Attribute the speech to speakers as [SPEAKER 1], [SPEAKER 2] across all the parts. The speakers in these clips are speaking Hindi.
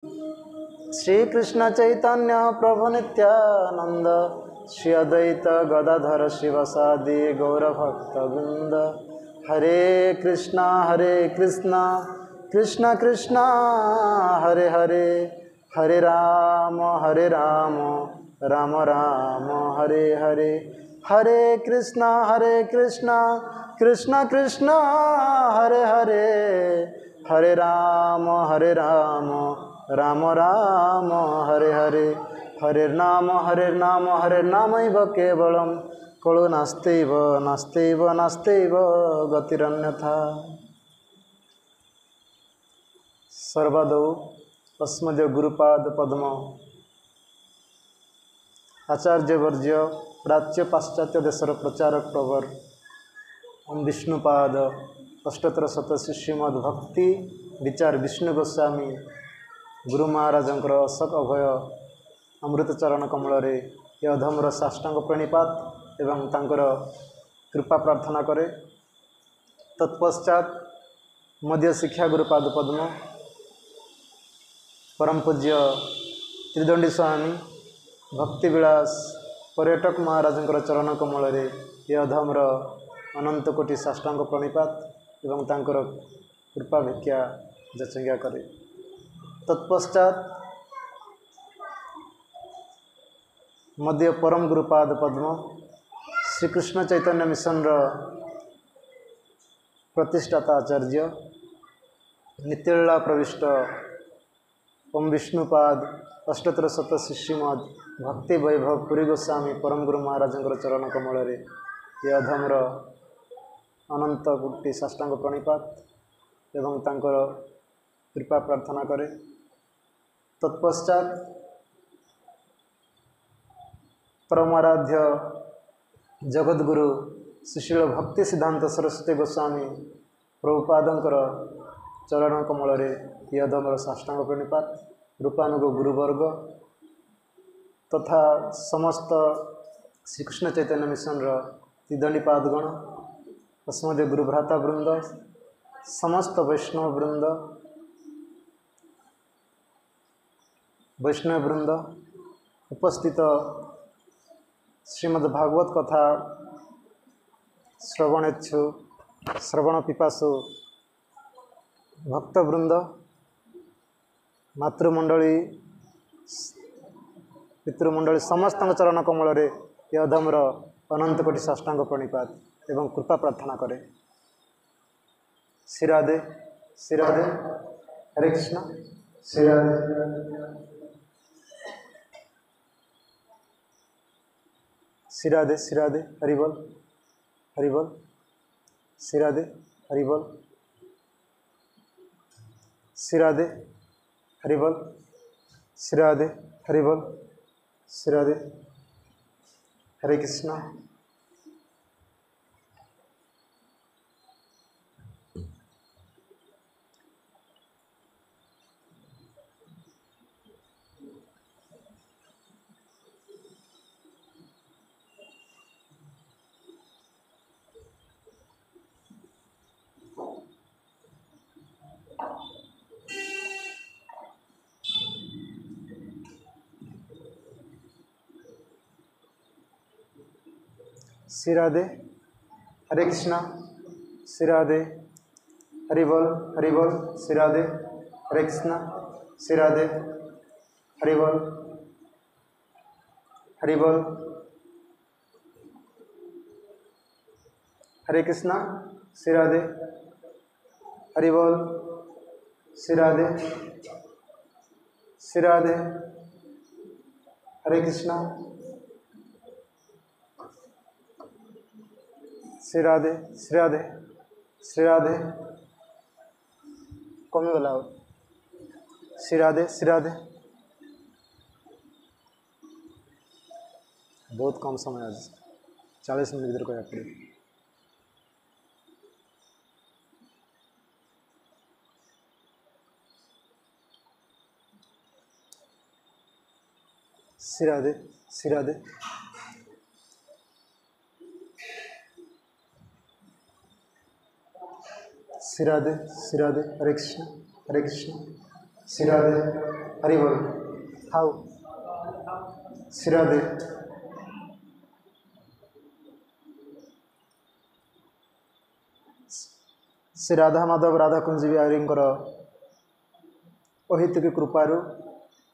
[SPEAKER 1] श्री कृष्ण चैतन्य प्रभु नित्यानंद श्री अद्वैत गदाधर शिवसादि गौरभक्तवृंद। हरे कृष्णा कृष्णा कृष्णा हरे हरे, हरे राम राम राम हरे हरे, हरे कृष्णा कृष्णा कृष्णा हरे हरे, हरे राम राम राम हरे हरे, हरे नाम केवलम कलु नास्त्यैव गतिरन्यथा। सर्वदौ अस्मद्य गुरुपाद पद्म आचार्यवर्य प्राच्य पाश्चात्य देशर प्रचारक प्रवर ओम विष्णुपाद अष्टोत्तर शतशी श्रीमद्भक्ति विचार विष्णु गोस्वामी गुरु महाराजंकर अशोक अभय अमृत चरण कमल ये अधमर साष्टांग प्रणिपात एवं तांकर कृपा प्रार्थना करे। तत्पश्चात मध्य शिक्षा गुरुपाद पद्म परम पूज्य त्रिदंडी स्वामी भक्ति विलास पर्यटक महाराजंकर चरण कमल ये अधमर अनंत कोटि साष्टांग प्रणिपात एवं तांकर कृपा भिक्षा जचंग्या करे। तत्पश्चात मध्य परम गुरुपाद पद्म श्री कृष्ण चैतन्य मिशन प्रतिष्ठाता आचार्य नित्यलीला प्रविष्ट ओम विष्णुपाद अष्टोत्तर शतशी श्रीमद भक्ति वैभव पुरी गोस्वामी परम गुरु महाराजंकर चरण कमल ये अधमर अनंत कोटि साष्टांग प्रणिपात एवं तांकर कृपा प्रार्थना करे। तत्पश्चात परमाराध्य जगद्गुरु सुशील भक्ति सिद्धांत सरस्वती गोस्वामी प्रभुपादंकर चरण कमल ये अधमर साष्टांग प्रणिपात रूपानुग गुरुवर्ग तथा समस्त श्रीकृष्ण चैतन्य मिशन त्रिदंडीपादगण अस्मदीय गुरुभ्राता वृंद समस्त वैष्णव वृंद उपस्थित श्रीमद्भागवत कथा श्रवण पिपासु भक्तवृंद मातृमंडली पितृमंडली समस्त चरण कमल ये अधमर अनंत कोटि साष्टांग प्रणिपात एवं कृपा प्रार्थना करे। श्रीराधे श्रीराधे हरे कृष्ण श्रीराधे श्रीराधे श्रीराधे हरिबोल हरिबोल श्रीराधे हरिबोल श्रीराधे हरिबोल श्रीराधे हरिबोल श्रीराधे हरे कृष्ण। श्रीराधे हरे कृष्णा श्रीराधे हरिबोल हरिबोल श्रीराधे हरे कृष्णा श्रीराधे हरिबोल हरिबोल हरे कृष्णा श्रीराधे हरिबोल श्रीराधे श्रीराधे हरे कृष्णा श्रीराधे श्रीराधे श्रीराधे कमी गला श्रीराधे श्रीराधे बहुत कम समय आज 40 मिनट भर कहना पड़े। श्रीराधे श्रीराधे श्रीराधे श्रीराधे हरे कृष्ण श्रीराधे हरि बोल खाओ श्रीराधे। श्री राधा माधव राधा कुंज बिहारींकर अहितुक कृपारू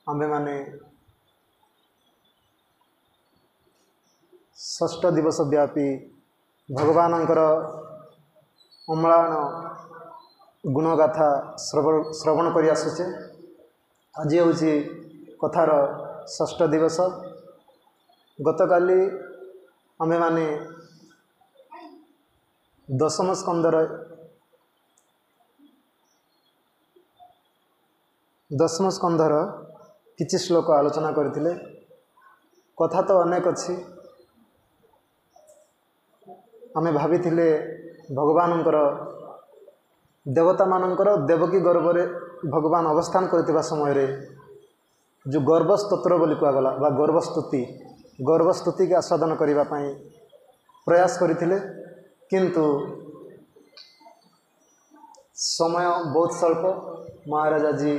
[SPEAKER 1] आम्भे माने षष्ठ दिवस व्यापी भगवानंकर अम्लान गुणगाथा श्रवण करि आसुचे। आज हूँ कथार षष्ठ दिवस। गतकाली आम्भे माने दशम स्कंधर किछि श्लोक आलोचना करथिले। कथा तो अनेक अच्छी। आमे भाविथिले भगवानंकर देवता मानंकर देवकी गर्भरे भगवान अवस्थान करथिबा समय रे जो गर्भस्तोत्र बोली कहगला बा गर्भस्तुति के आस्वादन करिबा पई प्रयास करथिले, किंतु समय बहुत स्वल्प। महाराजा जी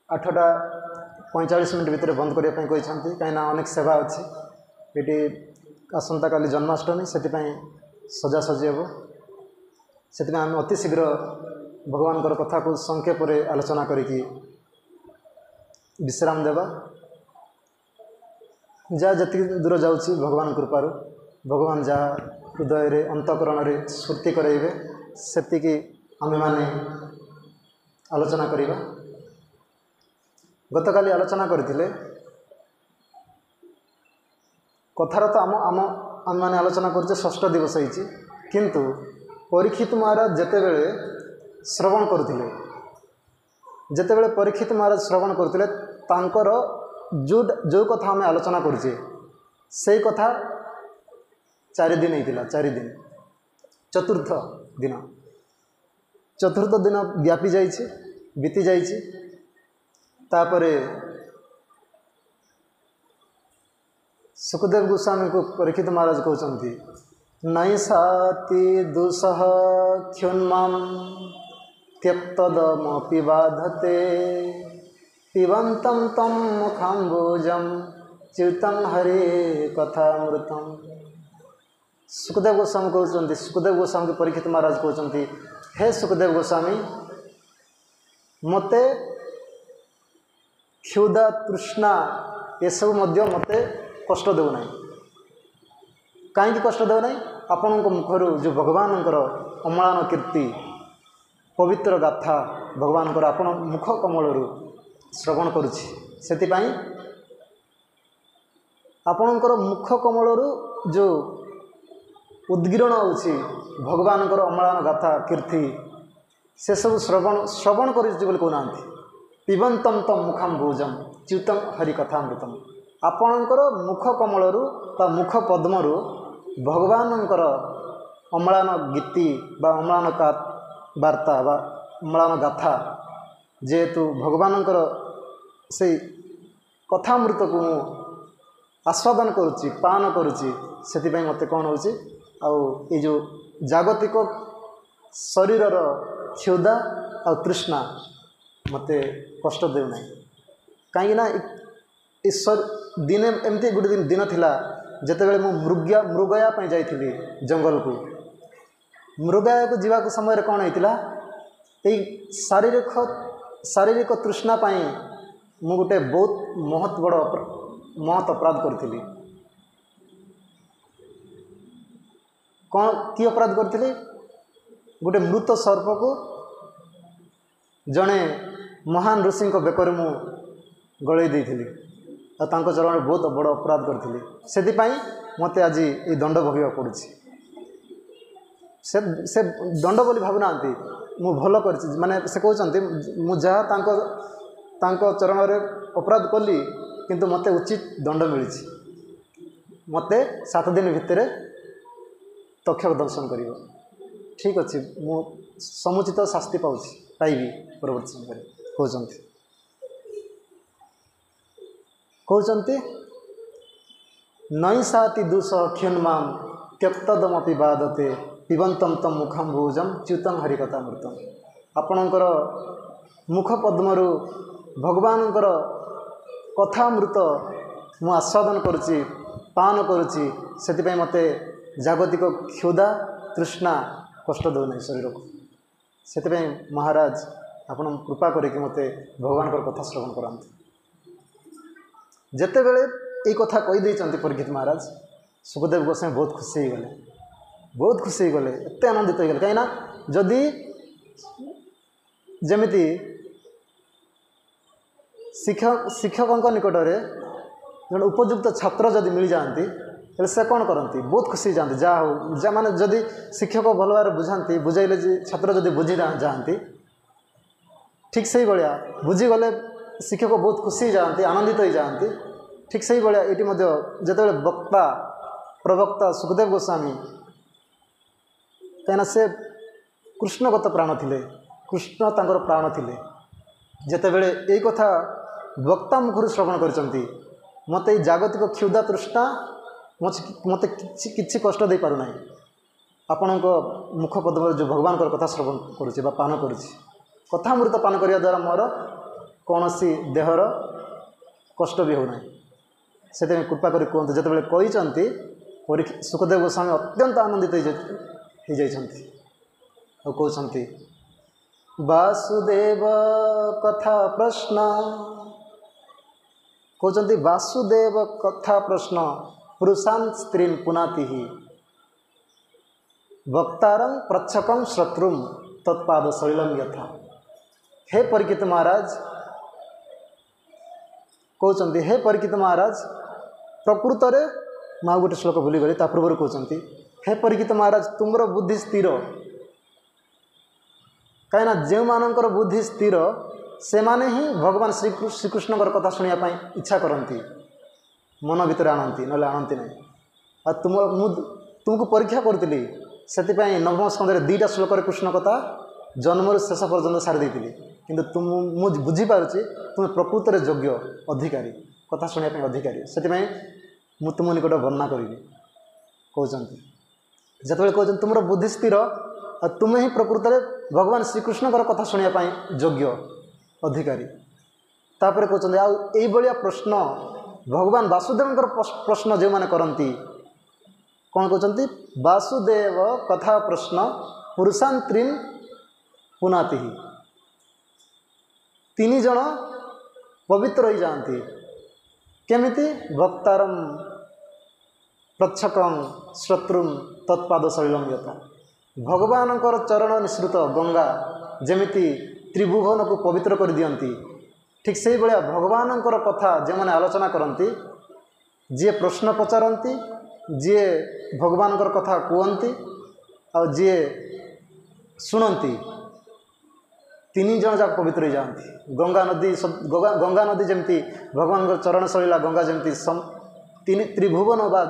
[SPEAKER 1] 8:45 भितर बंद करने कहते कहीं अनेक सेवा अच्छी ये आसंता काली जन्माष्टमी से सजासजी हे से आम अति शीघ्र भगवान कथा को संक्षेप आलोचना करिकी विश्राम देवा। जहाँ जी दूर जाऊँगी भगवान कृपारू भगवान जहाँ हृदय रे अंतकरण रे स्फूर्ति कराइबे सेतिकी आमे माने आलोचना करिबा। गतकाली आलोचना करथिले कथार तो आम आम आम माने आलोचना करछे षष्ठ दिवस होईची, किंतु परीक्षित महाराज जेतेबेले श्रवण करथिले जेतेबेले परीक्षित महाराज श्रवण करथिले तांकर जो कथा आम आलोचना करछे से कथा 4 दिन होइतिला। 4 दिन चतुर्थ दिन व्यापी जाइए बीती जाइए। तापरे सुखदेव गोस्वामी को परीक्षित महाराज कहते नैषाति दुसह ख्युन्मां त्यक्तदमपि बाधते पिबन्तं तं मुखाम्बुजं च्युतं हरे कथामृतम्। सुखदेव गोस्वामी कहते सुखदेव गोस्वामी के परीक्षित महाराज कहते हे सुखदेव गोस्वामी मते क्षुधा तृष्णा ये सब मते कष्ट देना। कहीं कष्ट देना आपण मुखर जो भगवान अम्लान कीर्ति पवित्र गाथा भगवान आपण मुख कमल श्रवण करुछि से आपणकर मुख कमल जो उद्गीरण होछि भगवान अम्लान गाथा कीर्ति से सब श्रवण कर कहना पिबंतम तम मुखाम्बुजम च्युतम हरि कथामृतम। आपणकर मुख कमल मुख पद्मरु भगवानंकर अम्लान गीति बा अम्लान वार्ता बा अम्लान गाथा जेहेतु भगवानंकर से कथामृत को आस्वादन करुच्ची पान करुच्ची से मते कौन होची ये जो जागतिक शरीर क्षुधा आ तृष्णा मते कष्ट देना। कहीं ईश्वर दिने एमती गोटे दिन थिला जेतेबेले मु मृगया पे जाइथिली जंगल को। मृगया को जीवा को समय कौन होइतिला शारीरिक तृष्णा पाई मु गोटे बहुत महत अपराध करथिली। कौन कि अपराध करथिली गोटे मृत सर्प को जड़े महान ऋषि बेकर मु गलई देइथिली तांको चरण बहुत बड़ अपराध करथिली से मते आज ये दंड भोग पड़ुछि। से दंड बोली भावुना मु भल कर माने से कहते मु जहाँ तांको चरण रे अपराध कली किंतु मते उचित दंड मिली। मते 7 दिन भितर तक्षक दर्शन करिवो ठीक अच्छे मु समुचित शास्ति पाइबी परवर्ती समय कहते नैषाति दुष क्षुन्मां त्यक्तदमपि बाधते पिबंतम तम मुखाम्बुजम च्युतं हरिकथामृतम। आपणकर मुख पद्मरु भगवानଙ୍କର कथामृत मु आस्वादन करुच्ची पान करुच्ची से मते जागतिक क्षुधा तृष्णा कष्ट दौना शरीर को से महाराज आपण कृपा करके मते भगवान कथा श्रवण कराते जिते बड़े ये कथा कहीदे परीक्षित महाराज सुखदेव गोस्वामी बहुत खुशी हो गले बहुत खुशी हो गले एत आनंदित हो गले कहीं जदि जमिति शिक्षकों निकट में जो उपयुक्त छात्र जदि मिल जाती से कौन करती बहुत खुशी जाती जहाँ हो जा माने जदि शिक्षक भल भाव बुझाती बुझाइले छात्र जदि बुझी जाती ठीक से भाया बुझीगले शिक्षक बहुत खुशी जाती आनंदित हो जाती ठीक से भाया ये जिते वक्ता प्रवक्ता सुखदेव गोस्वामी कहीं से कृष्णगत प्राण थिले कृष्ण तांकर प्राण थिले जिते बड़े यही कथा वक्ता मुखर श्रवण करचंती मते जागतिक क्षुधा तृष्णा मते किछि कष्ट दे पारु नाही आपणक मुख पद्म जो भगवान कथा श्रवण करुच्ची पान करुच्ची कथामृत पान करने द्वारा मोर कौन सी देहर कष्ट भी होना से कृपा कर कहते जिते कही सुखदेव गोस्वामी अत्यंत आनंदित हो जाती कहते वासुदेव कथा प्रश्न कहते वासुदेव कथा प्रश्न पुरुषान् स्त्रीन् पुनाति वक्तारं प्रच्छकं शत्रुं तत्पाद सलिलम यथा। हे परीक्षित महाराज कहते हे परीक्षित महाराज प्रकृत में गोटे श्लोक भूली गली पूर्व कहते हे परीक्षित महाराज तुमर बुद्धि स्थिर कहीं जो मानकर बुद्धि स्थिर से माने ही भगवान श्रीकृष्ण कथा शुणापी इच्छा करती मन भितर आणती ना आणती ना आ तुमको परीक्षा करी से नवम स्कंदे 2टा श्लोक कृष्ण कथा जन्म शेष पर्यंत सारी देती किंतु तुम मु बुझीपारुची तुम प्रकृत में योग्य अधिकारी कथा शुणापी अधिकारी से मु तुम निकट वर्णना करी कहते जिते कहते तुम बुद्धि स्थिर आ तुम्हें ही प्रकृत में भगवान श्रीकृष्ण कथा शुणापी योग्य अधिकारी तापर कहते आईभलिया प्रश्न भगवान वासुदेव प्रश्न जो मैंने करती कौन कहते वासुदेव कथा प्रश्न पुरुषान् त्रीन् पुनाति 3 जन पवित्र हो जाती केमिति वक्तारं प्रच्छकं शत्रुं तत्पाद सलिलम यथा भगवानकर चरण निश्रित गंगा जमिति त्रिभुवन को पवित्र कर दियंती ठीक से भाया भगवानकर कथा जो मैंने आलोचना करती जी प्रश्न पचारती जी भगवानकर कथा कहती और जी शुणती 3 जन जाक पवित्र हो जाती गंगा नदी जमती भगवान चरण सलिला गंगा जमती त्रिभुवन बा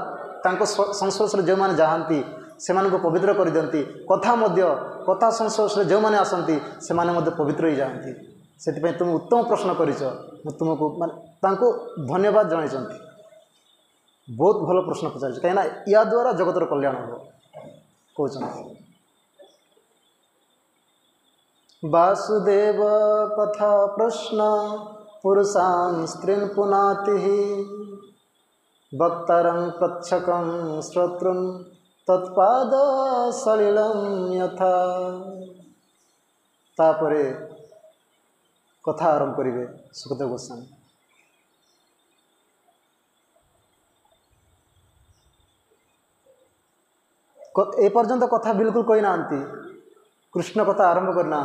[SPEAKER 1] संस्पर्श जो मैंने जाती से पवित्र कर दियंती कथा संस्पर्श जो मैंने आसती से पवित्र हो जाती से तुम उत्तम प्रश्न कर तुमको माने धन्यवाद जन बहुत भल प्रश्न पचार कहीं या द्वारा जगतर कल्याण हो कहते वासुदेव कथा प्रश्न पुरुषान् स्त्रीन् पुनाति वक्तारं प्रच्छकं श्रोतृन् तत्पाद सलिलम यथा। तापरे कथा आरंभ करेंगे सुखदेव गोस्वामी ए पर्यंत कथा बिल्कुल कही ना कृष्ण कथा आरंभ करना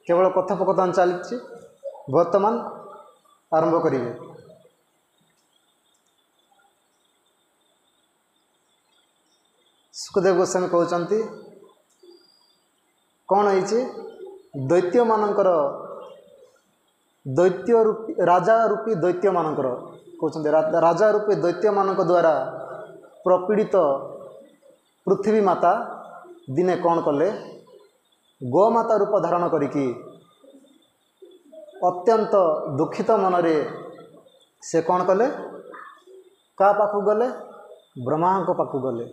[SPEAKER 1] केवल कथोपकथन चली वर्तमान आरंभ करेंगे सुखदेव गोस्वामी कहते कौन है दैत्य मानकर दैत्य रूपी राजा रूपी दैत्य मानकर कहते राजा रूपी दैत्य मानक द्वारा प्रपीड़ित पृथ्वी माता दिने कौन कले गोमाता रूप धारण करिकी अत्यंत दुखित मनरे से कौन कले का पाखु गले ब्रह्मा पाखु गले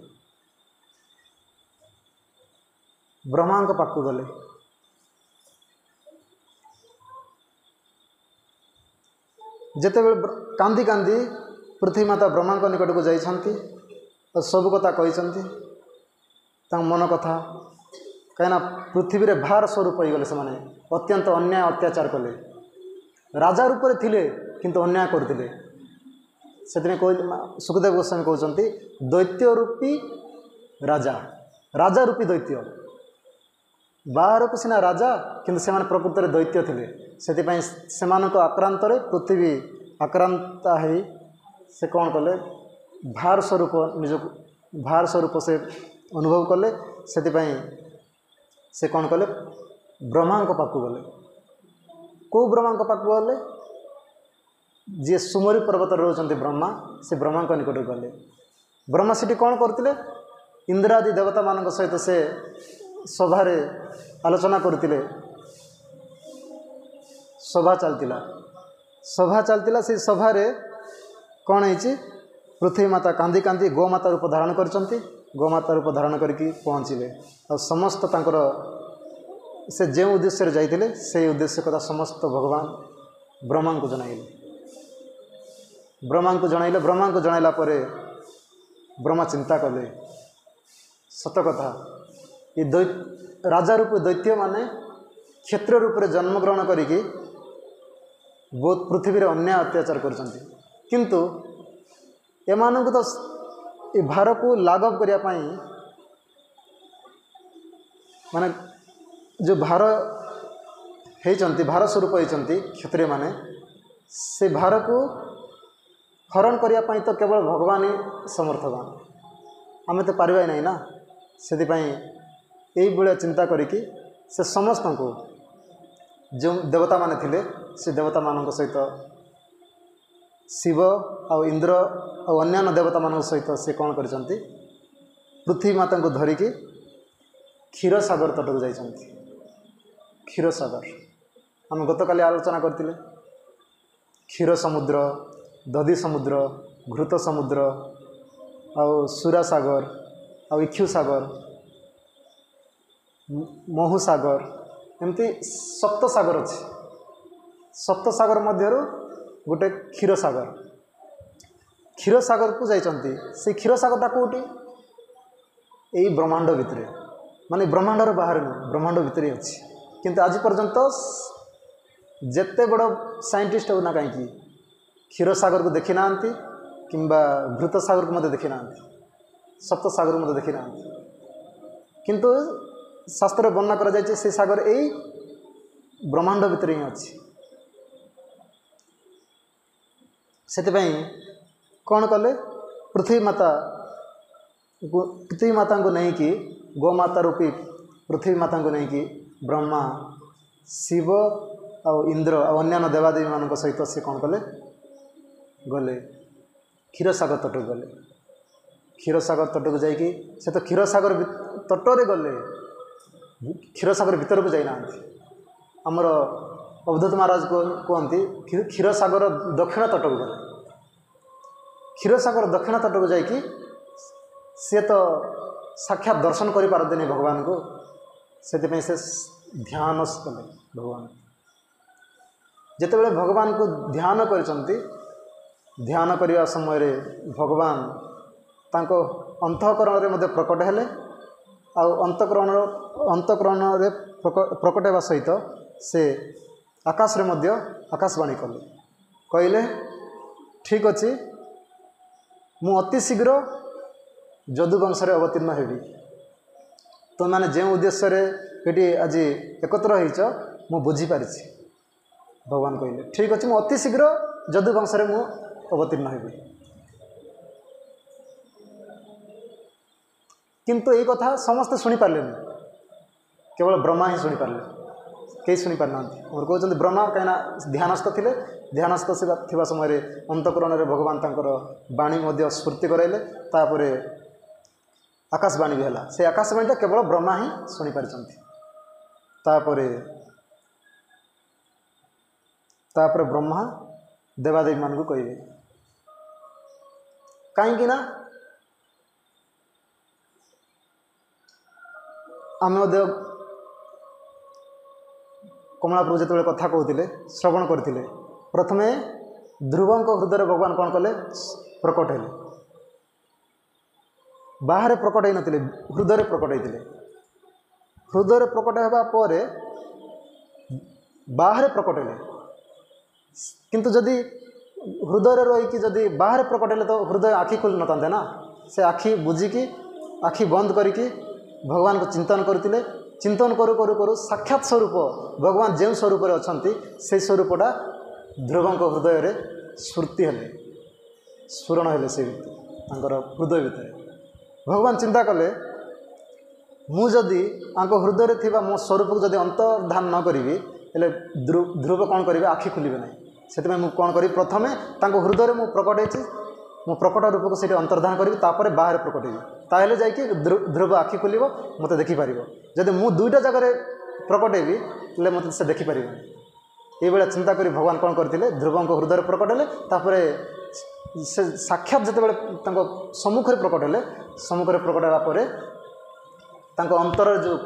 [SPEAKER 1] ब्रह्मा पाखु गले ଯେତେବେଳେ କାନ୍ଦି କାନ୍ଦି ପୃଥିବୀ ମାତା ବ୍ରହ୍ମାଙ୍କ ନିକଟକୁ ଯାଇଛନ୍ତି ଆଉ ସବୁ କଥା କହିଛନ୍ତି ତାଙ୍କ ମନ କଥା। କାହିଁକିନା ପୃଥିବୀରେ ଭାର ସ୍ୱରୂପ ହୋଇଗଲେ ସେମାନେ, ଅତ୍ୟନ୍ତ ଅନ୍ୟାୟ ଅତ୍ୟାଚାର କଲେ। ରାଜା ରୂପରେ ଥିଲେ କିନ୍ତୁ ଅନ୍ୟାୟ କରୁଥିଲେ। ସେଥିପାଇଁ ସୁଖଦେବ ଗୋସ୍ୱାମୀ କହୁଛନ୍ତି ଦୈତ୍ୟ ରୂପୀ ରାଜା, ରାଜା ରୂପୀ ଦୈତ୍ୟ। ବାହାରକୁ ସିନା ରାଜା କିନ୍ତୁ ସେମାନେ ପ୍ରକୃତରେ ଦୈତ୍ୟ ଥିଲେ। ସେଥିପାଇଁ ସେମାନଙ୍କ ଆକ୍ରାନ୍ତରେ ପୃଥିବୀ ଆକ୍ରାନ୍ତ ହେଇ ସେ କ'ଣ କଲେ, ଭାର ସ୍ୱରୂପ ନିଜକୁ ଭାର ସ୍ୱରୂପ ସେ ଅନୁଭବ କଲେ। ସେଥିପାଇଁ ସେ କ'ଣ କଲେ, ବ୍ରହ୍ମାଙ୍କ ପାଖକୁ ଗଲେ। କେଉଁ ବ୍ରହ୍ମାଙ୍କ ପାଖକୁ ଗଲେ? ଯିଏ ସୁମରି ପର୍ବତରେ ରହୁଛନ୍ତି ବ୍ରହ୍ମା, ସେ ବ୍ରହ୍ମାଙ୍କ ନିକଟକୁ ଗଲେ। ବ୍ରହ୍ମା ସେଠି କ'ଣ କରୁଥିଲେ? ଇନ୍ଦ୍ରାଦି ଦେବତାମାନଙ୍କ ସହିତ ସେ ସଭାରେ ଆଲୋଚନା କରୁଥିଲେ। ସଭା ଚାଲିଥିଲା। ସେଇ ସଭାରେ କ'ଣ ହେଇଛି, ପୃଥିବୀ ମାତା କାନ୍ଦି କାନ୍ଦି ଗୋମାତା ରୂପ ଧାରଣ କରିଛନ୍ତି। ଗୋମାତା ରୂପ ଧାରଣ କରିକି ପହଞ୍ଚିଲେ। ଆଉ ସମସ୍ତ ତାଙ୍କର ସେ ଯେଉଁ ଉଦ୍ଦେଶ୍ୟରେ ଯାଇଥିଲେ ସେଇ ଉଦ୍ଦେଶ୍ୟ କଥା ସମସ୍ତ ଭଗବାନ ବ୍ରହ୍ମାଙ୍କୁ ଜଣାଇଲେ। ବ୍ରହ୍ମାଙ୍କୁ ଜଣାଇଲା ପରେ ବ୍ରହ୍ମା ଚିନ୍ତା କଲେ, ସତ କଥା ଏ ରାଜା ରୂପ ଦୈତ୍ୟମାନେ କ୍ଷତ୍ରିୟ ରୂପରେ ଜନ୍ମଗ୍ରହଣ କରିକି ବହୁତ ପୃଥିବୀରେ ଅନ୍ୟାୟ ଅତ୍ୟାଚାର କରୁଛନ୍ତି। କିନ୍ତୁ ଏମାନଙ୍କୁ ତ ଏ ଭାରକୁ ଲାଘବ କରିବା ପାଇଁ, ମାନେ ଯେଉଁ ଭାର ହେଇଛନ୍ତି, ଭାର ସ୍ୱରୂପ ହେଇଛନ୍ତି କ୍ଷତ୍ରିୟମାନେ, ସେ ଭାରକୁ ହରଣ କରିବା ପାଇଁ ତ କେବଳ ଭଗବାନ ହିଁ ସମର୍ଥବାନ, ଆମେ ତ ପାରିବା ନାହିଁ ନା। ସେଥିପାଇଁ ଏଇଭଳିଆ ଚିନ୍ତା କରିକି ସେ ସମସ୍ତଙ୍କୁ, ଯେଉଁ ଦେବତାମାନେ ଥିଲେ ସେ ଦେବତାମାନଙ୍କ ସହିତ, ଶିବ ଆଉ ଇନ୍ଦ୍ର ଆଉ ଅନ୍ୟାନ୍ୟ ଦେବତାମାନଙ୍କ ସହିତ ସେ କ'ଣ କରିଛନ୍ତି, ପୃଥିବୀ ମାତାଙ୍କୁ ଧରିକି କ୍ଷୀରସାଗର ତଟକୁ ଯାଇଛନ୍ତି। କ୍ଷୀରସାଗର ଆମେ ଗତକାଲି ଆଲୋଚନା କରିଥିଲେ। କ୍ଷୀର ସମୁଦ୍ର, ଦଧି ସମୁଦ୍ର, ଘୃତ ସମୁଦ୍ର, ଆଉ ସୁରାସାଗର, ଆଉ ଇକ୍ଷୁସାଗର, ମହୁସାଗର, ଏମିତି ସପ୍ତସାଗର ଅଛି। ସପ୍ତସାଗର ମଧ୍ୟରୁ ଗୋଟେ କ୍ଷୀରସାଗର। କ୍ଷୀରସାଗରକୁ ଯାଇଛନ୍ତି। ସେଇ କ୍ଷୀରସାଗରଟା କେଉଁଠି? ଏଇ ବ୍ରହ୍ମାଣ୍ଡ ଭିତରେ, ମାନେ ବ୍ରହ୍ମାଣ୍ଡର ବାହାରେ ନୁହେଁ, ବ୍ରହ୍ମାଣ୍ଡ ଭିତରେ ଅଛି। କିନ୍ତୁ ଆଜି ପର୍ଯ୍ୟନ୍ତ ଯେତେ ବଡ଼ ସାଇଣ୍ଟିଷ୍ଟ ହେଉ ନା କାହିଁକି କ୍ଷୀରସାଗରକୁ ଦେଖି ନାହାନ୍ତି, କିମ୍ବା ଘୃତସାଗରକୁ ମଧ୍ୟ ଦେଖି ନାହାନ୍ତି, ସପ୍ତସାଗରକୁ ମଧ୍ୟ ଦେଖି ନାହାନ୍ତି। କିନ୍ତୁ ଶାସ୍ତ୍ରରେ ବର୍ଣ୍ଣନା କରାଯାଇଛି ସେ ସାଗର ଏଇ ବ୍ରହ୍ମାଣ୍ଡ ଭିତରେ ହିଁ ଅଛି। ସେଥିପାଇଁ କ'ଣ କଲେ, ପୃଥିବୀ ମାତାଙ୍କୁ ନେଇକି, ଗୋମାତା ରୂପୀ ପୃଥିବୀ ମାତାଙ୍କୁ ନେଇକି ବ୍ରହ୍ମା, ଶିବ ଆଉ ଇନ୍ଦ୍ର ଆଉ ଅନ୍ୟାନ୍ୟ ଦେବାଦେବୀମାନଙ୍କ ସହିତ ସେ କ'ଣ କଲେ, ଗଲେ କ୍ଷୀରସାଗର ତଟକୁ ଗଲେ। କ୍ଷୀରସାଗର ତଟକୁ ଯାଇକି ସେ ତ କ୍ଷୀରସାଗର ତଟରେ ଗଲେ, କ୍ଷୀରସାଗର ଭିତରକୁ ଯାଇନାହାନ୍ତି। ଆମର ଅବଧୂତ ମହାରାଜ କୁହନ୍ତି କ୍ଷୀରସାଗର ଦକ୍ଷିଣ ତଟକୁ ଗଲେ। କ୍ଷୀରସାଗର ଦକ୍ଷିଣ ତଟକୁ ଯାଇକି ସିଏ ତ ସାକ୍ଷାତ ଦର୍ଶନ କରିପାରନ୍ତିନି ଭଗବାନଙ୍କୁ। ସେଥିପାଇଁ ସେ ଧ୍ୟାନ କଲେ ଭଗବାନ। ଯେତେବେଳେ ଭଗବାନଙ୍କୁ ଧ୍ୟାନ କରିଛନ୍ତି, ଧ୍ୟାନ କରିବା ସମୟରେ ଭଗବାନ ତାଙ୍କ ଅନ୍ତଃକରଣରେ ମଧ୍ୟ ପ୍ରକଟ ହେଲେ। ଆଉ ଅନ୍ତଃକରଣରେ ପ୍ରକଟ ହେବା ସହିତ ସେ ଆକାଶରେ ମଧ୍ୟ ଆକାଶବାଣୀ କଲେ। କହିଲେ, ଠିକ୍ ଅଛି, ମୁଁ ଅତି ଶୀଘ୍ର ଯଦୁବଂଶରେ ଅବତୀର୍ଣ୍ଣ ହେବି। ତୁମେମାନେ ଯେଉଁ ଉଦ୍ଦେଶ୍ୟରେ ଏଠି ଆଜି ଏକତ୍ର ହେଇଛ ମୁଁ ବୁଝିପାରିଛି। ଭଗବାନ କହିଲେ, ଠିକ୍ ଅଛି, ମୁଁ ଅତି ଶୀଘ୍ର ଯଦୁବଂଶରେ ମୁଁ ଅବତୀର୍ଣ୍ଣ ହେବି। କିନ୍ତୁ ଏଇ କଥା ସମସ୍ତେ ଶୁଣିପାରିଲେନି, କେବଳ ବ୍ରହ୍ମା ହିଁ ଶୁଣିପାରିଲେ। କେହି ଶୁଣିପାରିନାହାନ୍ତି। ଆମର କହୁଛନ୍ତି ବ୍ରହ୍ମା, କାହିଁକିନା ଧ୍ୟାନସ୍ଥ ଥିଲେ। ଧ୍ୟାନସ୍ଥ ଥିବା ସମୟରେ ଅନ୍ତଃକରଣରେ ଭଗବାନ ତାଙ୍କର ବାଣୀ ମଧ୍ୟ ସ୍ଫୂର୍ତ୍ତି କରାଇଲେ। ତାପରେ ଆକାଶବାଣୀ ବି ହେଲା। ସେ ଆକାଶବାଣୀଟା କେବଳ ବ୍ରହ୍ମା ହିଁ ଶୁଣିପାରିଛନ୍ତି। ତାପରେ ବ୍ରହ୍ମା ଦେବାଦେବୀମାନଙ୍କୁ କହିବେ। କାହିଁକି ନା ଆମେ ମଧ୍ୟ କମଳାପ୍ରଭୁ ଯେତେବେଳେ କଥା କହୁଥିଲେ, ଶ୍ରବଣ କରିଥିଲେ, ପ୍ରଥମେ ଧ୍ରୁବଙ୍କ ହୃଦୟରେ ଭଗବାନ କ'ଣ କଲେ? ପ୍ରକଟ ହେଲେ। ବାହାରେ ପ୍ରକଟ ହେଇନଥିଲେ, ହୃଦୟରେ ପ୍ରକଟ ହେଇଥିଲେ। ହୃଦୟରେ ପ୍ରକଟ ହେବା ପରେ ବାହାରେ ପ୍ରକଟ ହେଲେ। କିନ୍ତୁ ଯଦି ହୃଦୟରେ ରହିକି ଯଦି ବାହାରେ ପ୍ରକଟ ହେଲେ ତ ହୃଦୟ ଆଖି ଖୋଲି ନଥାନ୍ତେ ନା। ସେ ଆଖି ବୁଝିକି ଆଖି ବନ୍ଦ କରିକି ଭଗବାନଙ୍କୁ ଚିନ୍ତନ କରୁଥିଲେ। ଚିନ୍ତନ କରୁ କରୁ କରୁ ସାକ୍ଷାତ ସ୍ୱରୂପ ଭଗବାନ ଯେଉଁ ସ୍ୱରୂପରେ ଅଛନ୍ତି ସେଇ ସ୍ୱରୂପଟା ଧ୍ରୁବଙ୍କ ହୃଦୟରେ ସ୍ଫୁର୍ତ୍ତି ହେଲେ, ସ୍ଫୁରଣ ହେଲେ ସେ ତାଙ୍କର ହୃଦୟ ଭିତରେ। ଭଗବାନ ଚିନ୍ତା କଲେ, ମୁଁ ଯଦି ତାଙ୍କ ହୃଦୟରେ ଥିବା ମୋ ସ୍ୱରୂପକୁ ଯଦି ଅନ୍ତର୍ଧାନ ନ କରିବି ହେଲେ ଧ୍ରୁବ କ'ଣ କରିବେ? ଆଖି ଖୋଲିବେ ନାହିଁ। ସେଥିପାଇଁ ମୁଁ କ'ଣ କରିବି? ପ୍ରଥମେ ତାଙ୍କ ହୃଦୟରେ ମୁଁ ପ୍ରକଟ ହେଇଛି, ମୁଁ ପ୍ରକଟ ରୂପକୁ ସେଇଠି ଅନ୍ତର୍ଧାନ କରିବି, ତାପରେ ବାହାରେ ପ୍ରକଟ ହେବି। ତାହେଲେ ଯାଇକି ଧ୍ରୁବ ଆଖି ଖୋଲିବ, ମୋତେ ଦେଖିପାରିବ। ଯଦି ମୁଁ ଦୁଇଟା ଜାଗାରେ ପ୍ରକଟ ହେବି ହେଲେ ମୋତେ ସେ ଦେଖିପାରିବନି। ଏଇଭଳିଆ ଚିନ୍ତା କରି ଭଗବାନ କ'ଣ କରିଥିଲେ? ଧ୍ରୁବଙ୍କ ହୃଦୟରେ ପ୍ରକଟ ହେଲେ। ତାପରେ ସେ ସାକ୍ଷାତ ଯେତେବେଳେ ତାଙ୍କ ସମ୍ମୁଖରେ ପ୍ରକଟ ହେଲେ, ସମ୍ମୁଖରେ ପ୍ରକଟ ହେବା ପରେ ତାଙ୍କ ଅନ୍ତରରେ ଯେଉଁ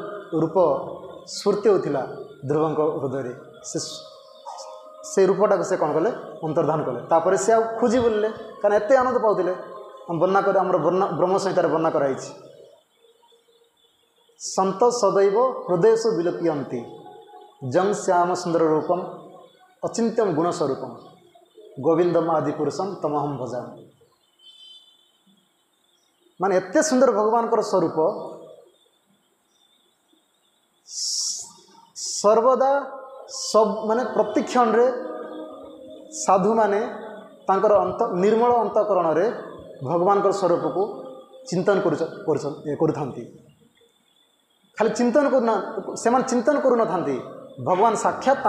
[SPEAKER 1] ରୂପ ସ୍ଫୁର୍ତ୍ତି ହେଉଥିଲା ଧ୍ରୁବଙ୍କ ହୃଦୟରେ, ସେ ରୂପଟାକୁ ସେ କ'ଣ କଲେ? ଅନ୍ତର୍ଧାନ କଲେ। ତାପରେ ସେ ଆଉ ଖୋଜି ବୁଲିଲେ, କାରଣ ଏତେ ଆନନ୍ଦ ପାଉଥିଲେ। ବର୍ଣ୍ଣନା କରି ଆମର ବ୍ରହ୍ମ ସଂହିତାରେ ବର୍ଣ୍ଣନା କରାଯାଇଛି, ସନ୍ତ ସଦୈବ ହୃଦୟସୁ ବିଲୋକ୍ୟନ୍ତି ଜଂ ଶ୍ୟାମ ସୁନ୍ଦର ରୂପମ୍ ଅଚିନ୍ତ୍ୟମ୍ ଗୁଣସ୍ୱରୂପମ୍ ଗୋବିନ୍ଦମ ଆଦି ପୁରୁଷମ୍ ତମହମ୍ ଭଜାମି। ମାନେ ଏତେ ସୁନ୍ଦର ଭଗବାନଙ୍କର ସ୍ୱରୂପ, ସର୍ବଦା ମାନେ ପ୍ରତି କ୍ଷଣରେ ସାଧୁମାନେ ତାଙ୍କର ନିର୍ମଳ ଅନ୍ତଃକରଣରେ ଭଗବାନଙ୍କର ସ୍ୱରୂପକୁ ଚିନ୍ତନ କରୁଥାନ୍ତି। ଖାଲି ଚିନ୍ତନ ସେମାନେ ଚିନ୍ତନ କରୁନଥାନ୍ତି, ଭଗବାନ ସାକ୍ଷାତ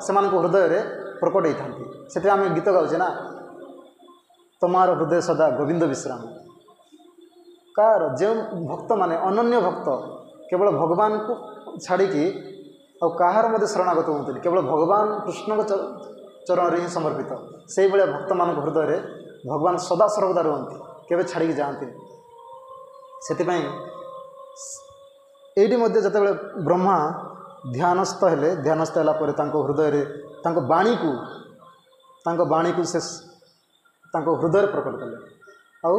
[SPEAKER 1] ସେମାନଙ୍କ ହୃଦୟରେ ପ୍ରକଟ ହେଇଥାନ୍ତି। ସେଥିପାଇଁ ଆମେ ଗୀତ ଗାଉଛେ ନା, ତମାର ହୃଦୟ ସଦା ଗୋବିନ୍ଦ ବିଶ୍ରାମ। କାହାର? ଯେଉଁ ଭକ୍ତମାନେ ଅନନ୍ୟ ଭକ୍ତ, କେବଳ ଭଗବାନଙ୍କୁ ଛାଡ଼ିକି ଆଉ କାହାର ମଧ୍ୟ ଶରଣାଗତ ହୁଅନ୍ତିନି, କେବଳ ଭଗବାନ କୃଷ୍ଣଙ୍କ ଚରଣରେ ହିଁ ସମର୍ପିତ, ସେଇଭଳିଆ ଭକ୍ତମାନଙ୍କ ହୃଦୟରେ ଭଗବାନ ସଦା ସର୍ବଦା ରୁହନ୍ତି, କେବେ ଛାଡ଼ିକି ଯାଆନ୍ତିନି। ସେଥିପାଇଁ ଏଇଠି ମଧ୍ୟ ଯେତେବେଳେ ବ୍ରହ୍ମା ଧ୍ୟାନସ୍ଥ ହେଲେ, ଧ୍ୟାନସ୍ଥ ହେଲା ପରେ ତାଙ୍କ ହୃଦୟରେ ତାଙ୍କ ବାଣୀକୁ ସେ ତାଙ୍କ ହୃଦୟରେ ପ୍ରକଟ କଲେ। ଆଉ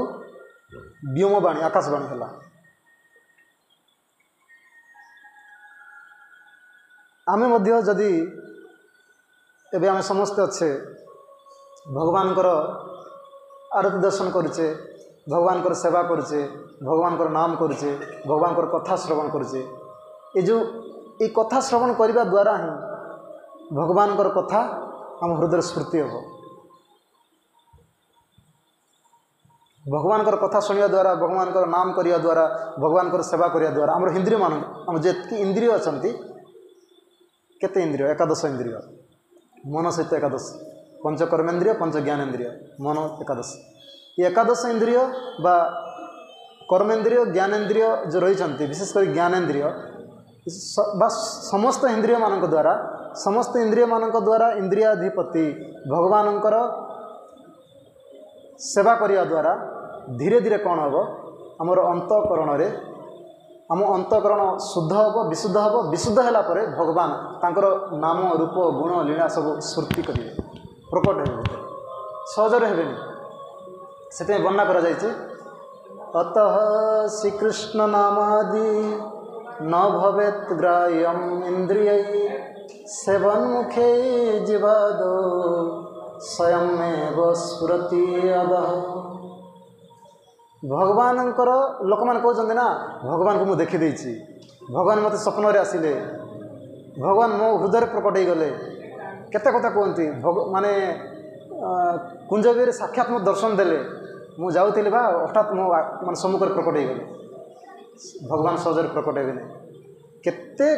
[SPEAKER 1] ବ୍ୟୋମବାଣୀ, ଆକାଶବାଣୀ ହେଲା। ଆମେ ମଧ୍ୟ ଯଦି ଏବେ ଆମେ ସମସ୍ତେ ଅଛେ, ଭଗବାନଙ୍କର ଆରତି ଦର୍ଶନ କରୁଛେ, ଭଗବାନଙ୍କର ସେବା କରୁଛେ, ଭଗବାନଙ୍କର ନାମ କରୁଛେ, ଭଗବାନଙ୍କର କଥା ଶ୍ରବଣ କରୁଛେ, ଏଇ କଥା ଶ୍ରବଣ କରିବା ଦ୍ୱାରା ହିଁ ଭଗବାନଙ୍କର କଥା ଆମ ହୃଦୟରେ ସ୍ଫୁର୍ତ୍ତି ହେବ। ଭଗବାନଙ୍କର କଥା ଶୁଣିବା ଦ୍ୱାରା, ଭଗବାନଙ୍କର ନାମ କରିବା ଦ୍ୱାରା, ଭଗବାନଙ୍କର ସେବା କରିବା ଦ୍ୱାରା ଆମର ଆମର ଯେତିକି ଇନ୍ଦ୍ରିୟ ଅଛନ୍ତି, କେତେ ଇନ୍ଦ୍ରିୟ? 11 ଇନ୍ଦ୍ରିୟ, ମନ ସହିତ 11, ପଞ୍ଚ କର୍ମେନ୍ଦ୍ରିୟ, ପଞ୍ଚ ଜ୍ଞାନେନ୍ଦ୍ରିୟ, ମନ 11। ଏ 11 ଇନ୍ଦ୍ରିୟ ବା କର୍ମେନ୍ଦ୍ରିୟ, ଜ୍ଞାନେନ୍ଦ୍ରିୟ ଯେଉଁ ରହିଛନ୍ତି, ବିଶେଷ କରି ଜ୍ଞାନେନ୍ଦ୍ରିୟ ବା ସମସ୍ତ ଇନ୍ଦ୍ରିୟମାନଙ୍କ ଦ୍ୱାରା ଇନ୍ଦ୍ରିୟାଧିପତି ଭଗବାନଙ୍କର ସେବା କରିବା ଦ୍ୱାରା ଧୀରେ ଧୀରେ କ'ଣ ହେବ? ଆମର ଅନ୍ତଃକରଣରେ ଆମ ଅନ୍ତଃକରଣ ଶୁଦ୍ଧ ହେବ, ବିଶୁଦ୍ଧ ହେବ। ବିଶୁଦ୍ଧ ହେଲା ପରେ ଭଗବାନ ତାଙ୍କର ନାମ, ରୂପ, ଗୁଣ, ଲୀଳା ସବୁ ସ୍ଫୁର୍ତ୍ତି କରିବେ, ପ୍ରକଟ ହେବେ, ସହଜରେ ହେବେନି। ସେଥିପାଇଁ ବର୍ଣ୍ଣନା କରାଯାଇଛି, ଅତଃ ଶ୍ରୀକୃଷ୍ଣ ନାମାଦି ନ ଭବେତ୍ ଗ୍ରାହ୍ୟମ୍ ଇନ୍ଦ୍ରିୟୈ ସେବନ୍ମୁଖେ ଜିବାଦୋ ସ୍ୱୟମେବ ସ୍ଫୁରତି ଅଦଃ। ଭଗବାନଙ୍କର ଲୋକମାନେ କହୁଛନ୍ତି ନା, ଭଗବାନଙ୍କୁ ମୁଁ ଦେଖିଦେଇଛି, ଭଗବାନ ମୋତେ ସ୍ୱପ୍ନରେ ଆସିଲେ, ଭଗବାନ ମୋ ହୃଦୟରେ ପ୍ରକଟ ହେଇଗଲେ, କେତେ କଥା କୁହନ୍ତି। ମାନେ କୁଞ୍ଜଗିରିରେ ସାକ୍ଷାତ ମୋ ଦର୍ଶନ ଦେଲେ, ମୁଁ ଯାଉଥିଲି ବା ହଠାତ୍ ମୋ ମାନେ ସମ୍ମୁଖରେ ପ୍ରକଟ ହେଇଗଲେ। ଭଗବାନ ସହଜରେ ପ୍ରକଟ ହେବେନି। କେତେ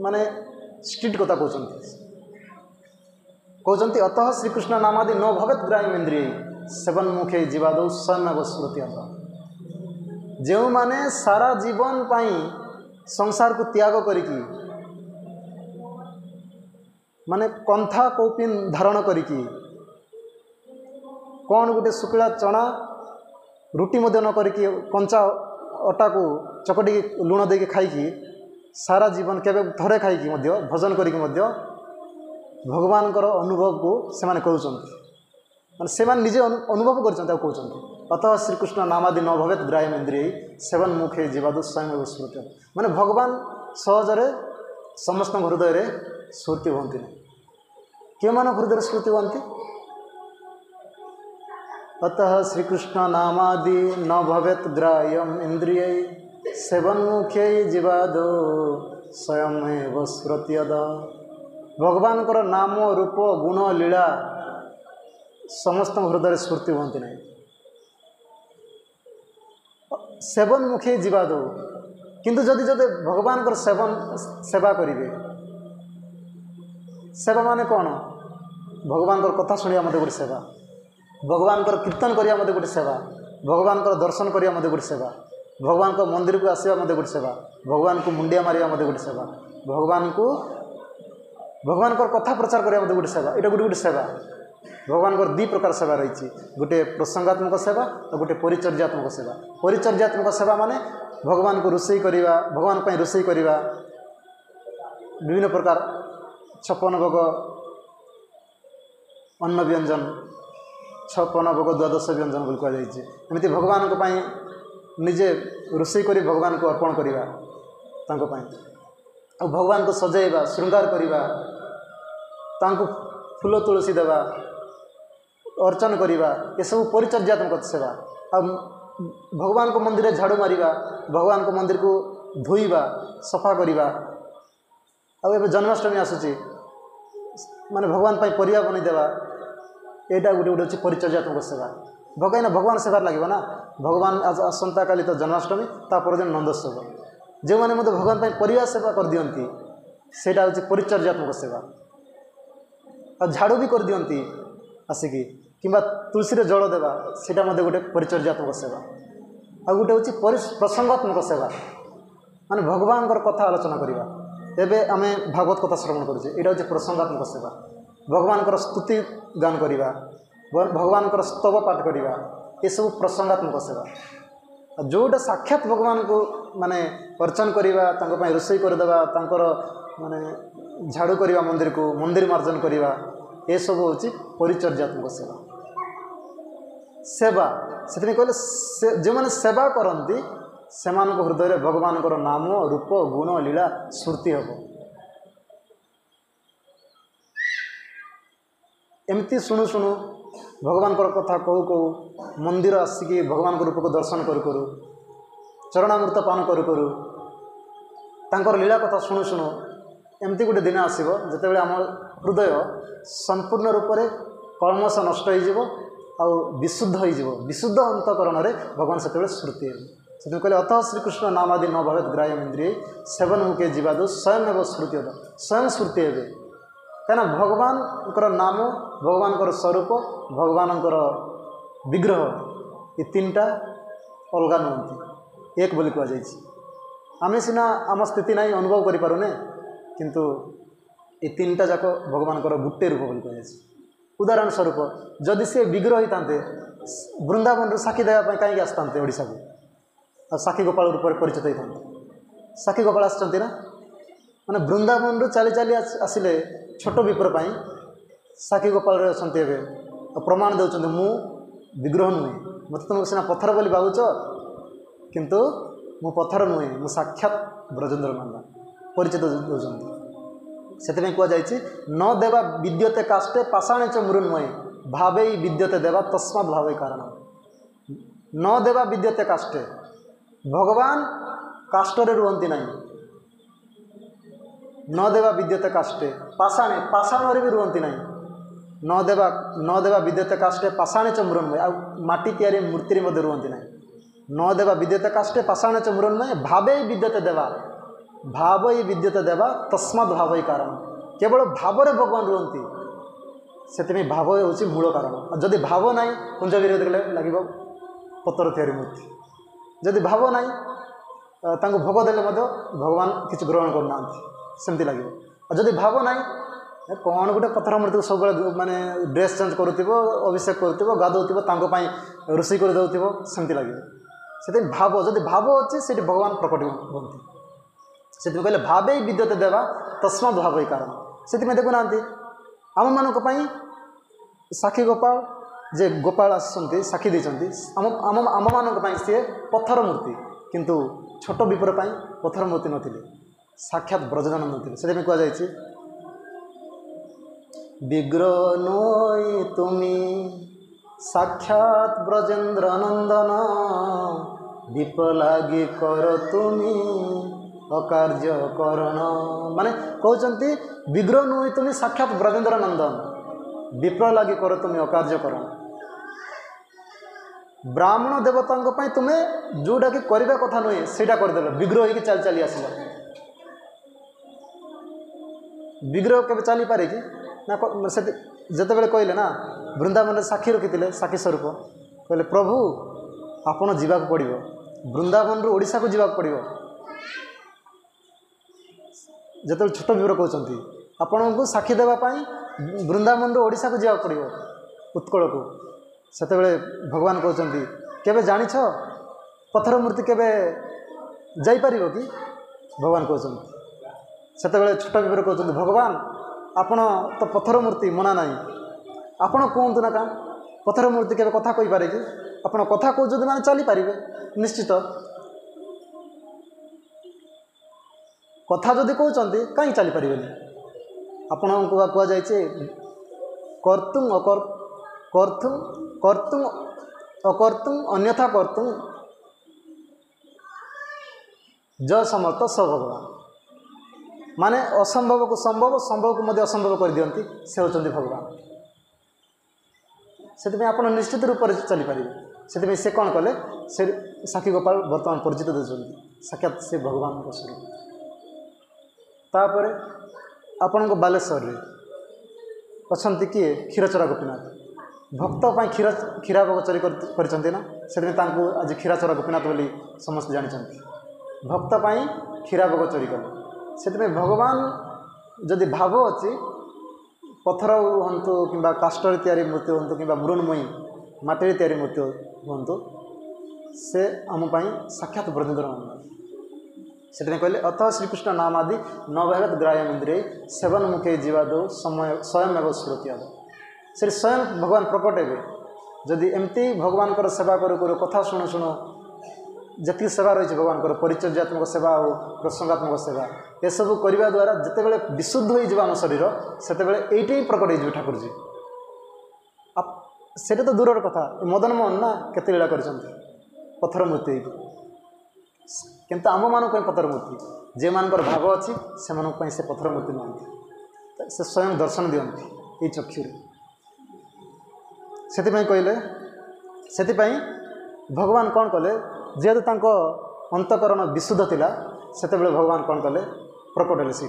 [SPEAKER 1] ମାନେ ଷ୍ଟ୍ରିକ୍ଟ କଥା କହୁଛନ୍ତି ଅତଃ ଶ୍ରୀକୃଷ୍ଣ ନାମାଦି ନ ଭବେତ୍ ଗ୍ରାହ୍ୟମ୍ ଇନ୍ଦ୍ରିୟୈ ସେବନ୍ମୁଖେ ଜିବାଦୌ ସ୍ୱୟମେବ ସ୍ଫୁରତି ଅଦଃ। ଯେଉଁମାନେ ସାରା ଜୀବନ ପାଇଁ ସଂସାରକୁ ତ୍ୟାଗ କରିକି, ମାନେ କନ୍ଥା କୌପିନ ଧାରଣ କରିକି, କ'ଣ ଗୋଟେ ଶୁଖିଲା ଚଣା ରୁଟି ମଧ୍ୟ ନ କରିକି କଞ୍ଚା ଅଟାକୁ ଚକଟିକି ଲୁଣ ଦେଇକି ଖାଇକି ସାରା ଜୀବନ, କେବେ ଥରେ ଖାଇକି ମଧ୍ୟ ଭୋଜନ କରିକି ମଧ୍ୟ ଭଗବାନଙ୍କର ଅନୁଭବକୁ ସେମାନେ କରୁଛନ୍ତି। ମାନେ ସେମାନେ ନିଜେ ଅନୁଭବ କରିଛନ୍ତି ଆଉ କହୁଛନ୍ତି ଅତः ଶ୍ରୀକୃଷ୍ଣ ନାମାଦି ନ ଭବେତ୍ ଗ୍ରାହ୍ୟମ୍ ଇନ୍ଦ୍ରିୟୈ ସେବନ ମୁଖେ ଯିବାଦୁ ସ୍ୱୟଂ ସ୍ମୃତି। ମାନେ ଭଗବାନ ସହଜରେ ସମସ୍ତଙ୍କ ହୃଦୟରେ ସ୍ମୃତି ହୁଅନ୍ତି ନାହିଁ। କେଉଁମାନଙ୍କ ହୃଦୟରେ ସ୍ମୃତି ହୁଅନ୍ତି? अतः श्रीकृष्ण नामादि न भवेत् ग्राह्यम् इन्द्रियै सेवन्मुखे जीवादो स्वयमेव स्मृत्यद। भगवान नाम रूप गुण लीला समस्त हृदय स्फूर्ति हुंती नहीं। सेवन मुखे जीवादो किंतु जदि जदि भगवान सेवन सेवा करेंगे, सेवा माने कौन? भगवान कथा शुणा मत गोटे सेवा, भगवान कीर्तन करिया मत गोटे सेवा, भगवान दर्शन करिया मत गोटे सेवा, भगवान को मंदिर को आसवा मत गोटे सेवा, भगवान को मुंडिया मारिया मत गोटे सेवा, भगवान कथा प्रचार करिया मत गोटे सेवा। यहाँ गोटे गोटे सेवा भगवान दी प्रकार सेवा रही, गोटे प्रसंगात्मक सेवा और गोटे परिचर्यात्मक सेवा। परिचर्यात्मक सेवा माने भगवान को रोषे करवा, भगवान पर रोषे करवा, विभिन्न प्रकार 56 भोग अन्न व्यंजन, 56 भोग 12 व्यंजन बोल कहुई। एमती भगवान को निजे रोषे कर भगवान को अर्पण करवा, भगवान को सजाइबा, श्रृंगार करवा, फूल तुलसी देवा, अर्चन करवा, ये सब परिचर्यात्मक सेवा। भगवान को मंदिर में झाड़ू मारिबा, भगवान को मंदिर को धोइबा, सफा करवा। अब जन्माष्टमी आसूची माने भगवान पर परिया बनी देवा, यहाँ गोटे गोटे परिचर्यात्मक सेवा। भगवान सेवार लगे ना। भगवान आसंता काली तो जन्माष्टमी, ता परदिन नंदोत्सव, जो मैंने मत भगवान पर परिया सेवा कर दियंती, सेटा हूँ परिचर्यात्मक सेवा। और झाड़ू भी कर दियंती आसिकी, किंबा तुलसी रे जल देवा, सेटा मध्य गोटे परिचर्यात्मक सेवा। आ गोटे हूँ प्रसंगात्मक सेवा, माने भगवान कथा आलोचना करवा। एबे आमे भागवत कथा श्रवण करुचे, यहाँ हूँ प्रसंगात्मक सेवा। भगवान स्तुति गान करवा, भगवान स्तव पाठ करवा, ये सब प्रसंगात्मक सेवा। जोटा साक्षात भगवान को माने अर्चन करवा, रोषे करदेवा, माने झाड़ू करवा, मंदिर को मंदिर मार्जन करवा, ये सब हूँ परिचर्यात्मक सेवा। सेवा से कहले जो मैंने सेवा करती से हृदय भगवान नाम रूप गुण लीला स्फूर्ति हम। एमती शुणु शुणु भगवान कथा कहू कहू मंदिर आसिकी भगवान रूप को दर्शन करू करू, चरणामृत पान करू करू, तांकर लीला कथा शुणु शुणु एमती गोटे दिन आसो जिते आम हृदय संपूर्ण रूप से कलमश नष्ट हो विशुद्ध हो, विशुद्ध अंतकरण में भगवान से स्मृति से कहले अतः श्रीकृष्ण नामादि न भवेत् ग्राह्यम् इन्द्रियै सेवन मुखे जीवादु स्वयं एवं स्मृति, स्वयं स्मृति हे। कहीं भगवान नाम, भगवान स्वरूप, भगवान विग्रह, ये तीनटा अलग नुहति, एक बोली कहुई। आम सीना आम स्थिति ना अनुभव करें, किंतु ये तीनटा जाक भगवान गोटे रूप बोली कहुई। उदाहरण स्वरूप जदि सी विग्रह ही था वृंदावन साक्षी देवाई कहीं आसता ओडिशा को, और साक्षी गोपाल रूप में परिचित होता। साक्षी गोपाल आसचंती ना, माने वृंदावन रु चली चली आसिले छोट विप्र पाई साक्षी गोपाल अच्छा प्रमाण दौरान मु विग्रह नुहे, मत तुम सीना पत्थर बोली भावुच, किंतु मु पत्थर नुहे, मु साक्षात ब्रजेन्द्र नंदन परिचित दौरान। से कहुई न देवा विद्यते काष्टे पाषाणे च मृण्मये भावे विद्यते देवा तस्मात् भावे कारण। न देवा विद्यते काष्टे, भगवान काष्टरे रुहंती नहीं। न देवा विद्यते काष्टे पाषाणे, पाषाण भी रुहंती नहीं। न देवा विद्यते काष्टे पाषाणे च मृण्मये, आ माटी तैयारी मूर्ति मध्य रुहंती नहीं। न देवा विद्यते काष्टे पाषाणे च मृण्मये भावे विद्यते देवा, भाव ही विद्यते देवा तस्मात् भाव ही कारण। केवल भाव रे भगवान रुहंती, से भाव हूँ मूल कारण। जदि भाव ना कुंज विरोध लगे पत्थर तैयारी मूर्ति, जदि भाव ना भोग देले भगवान किसी ग्रहण करना सेमती लगे। जदि भाव ना कौन गोटे पत्थर मूर्ति को सब माने ड्रेस चेंज करुव, अभिषेक करुव, गाधोव, रोषे कर देव, सेमती लगे। से भाव जदि भाव अच्छे से भगवान प्रकट बनती। से कहले भावे विद्यते देवा तस्मात् भाव ही कारण। से देखुना आम मानी साक्षी गोपाल जे गोपाल आसुँच साक्षी देते आम मान सी पत्थर मूर्ति किंतु छोट विपर पत्थर मूर्ति नथिले साक्षात ब्रजदानंद थे से कहुई विग्रह नोई तुमी साक्षात ब्रजेन्द्र नंदन दीप लागी कर तुमी अकार्य करण माने कहते विग्रह नुई तुम साक्षात ब्रजेन्द्र नंदन विप्र लगी कर तुम अकार्य करण ब्राह्मण देवता तुम्हें जोटा कि करने कथा नुहे से करदेल विग्रह हो चली चली आसल विग्रह के चली पारे कि ना जिते बड़े कहले ना वृंदावन साक्षी रखी साक्षी स्वरूप कहले प्रभु आपड़ जावाक पड़ो वृंदावन रु ओडिशा को जावाक पड़ो जिते छोट विवर कहते आपण को साक्षी देवाई वृंदावन रु ओडिशा को जावाक पड़ो उत्कल को सेते भगवान कहते केबे जानिछ पत्थर मूर्ति केबे जाइपर कि भगवान कहते सेते छोट विवर कहते भगवान आपण तो पत्थर मूर्ति मना ना आपण कहतु ना क्या पत्थर मूर्ति केबे कथा कही पारे कि आपण कथा कहते मैंने चली पारे निश्चित कथा जदि कहते कहीं चली पारे आपण को कहुई कर्तुम कर्तुम कर्तुम अकर्तुम अन्यथा कर्तुम ज समर्थ स भगवान माने असंभव को संभव संभव को मध्य असंभव कर दियंती से होचंदी भगवान से आप निश्चित रूप से चली पारे से से कौन कले से साक्षी गोपाल बर्तमान परिचित देते साक्षात से भगवान को स्वरूप तापर आपण को बालेश्वर रे अच्छा किए क्षीरचोरा गोपीनाथ भक्त क्षीरा भोग चोरी करना से आज क्षीराचोरा गोपीनाथ बोली समस्त जानते भक्त क्षीरा भोग चोरी कले से भगवान जदि भाव अच्छी पत्थर हूँ कि काष्टर तैयारी मूर्ति हूँ कि मृण्मयी माटी तैयारी मूर्ति हूँ से आमपाई साक्षात ब्रजेन्द्र नंदन से कहले अतः श्रीकृष्ण नाम आदि नवहरत ग्राह्य मंदिर सेवन मुखे जीवा दो समय स्वयं एवं श्रुति से स्वयं भगवान प्रकट हे जदि एमती भगवान सेवा करू कथा शुणु शुणु जी सेवा रही भगवान परिचर्यात्मक सेवा हो प्रसंगात्मक सेवा ये सब करने द्वारा जिते बड़े विशुद्ध हो शरीर से ये प्रकट हो ठाकुर जी से तो दूर कथा मदन मोहन ना केते लीला कर पत्थर मूर्ति किंतु आम मान पत्थर मूर्ति जे मान भाव अच्छी से पत्थर मूर्ति नुहति से स्वयं दर्शन दियंती ये चक्षु से कहले से भगवान कौन कले जेहेतु अंतकरण विशुद्ध थिला सेते भगवान कौन कले प्रकट हेले से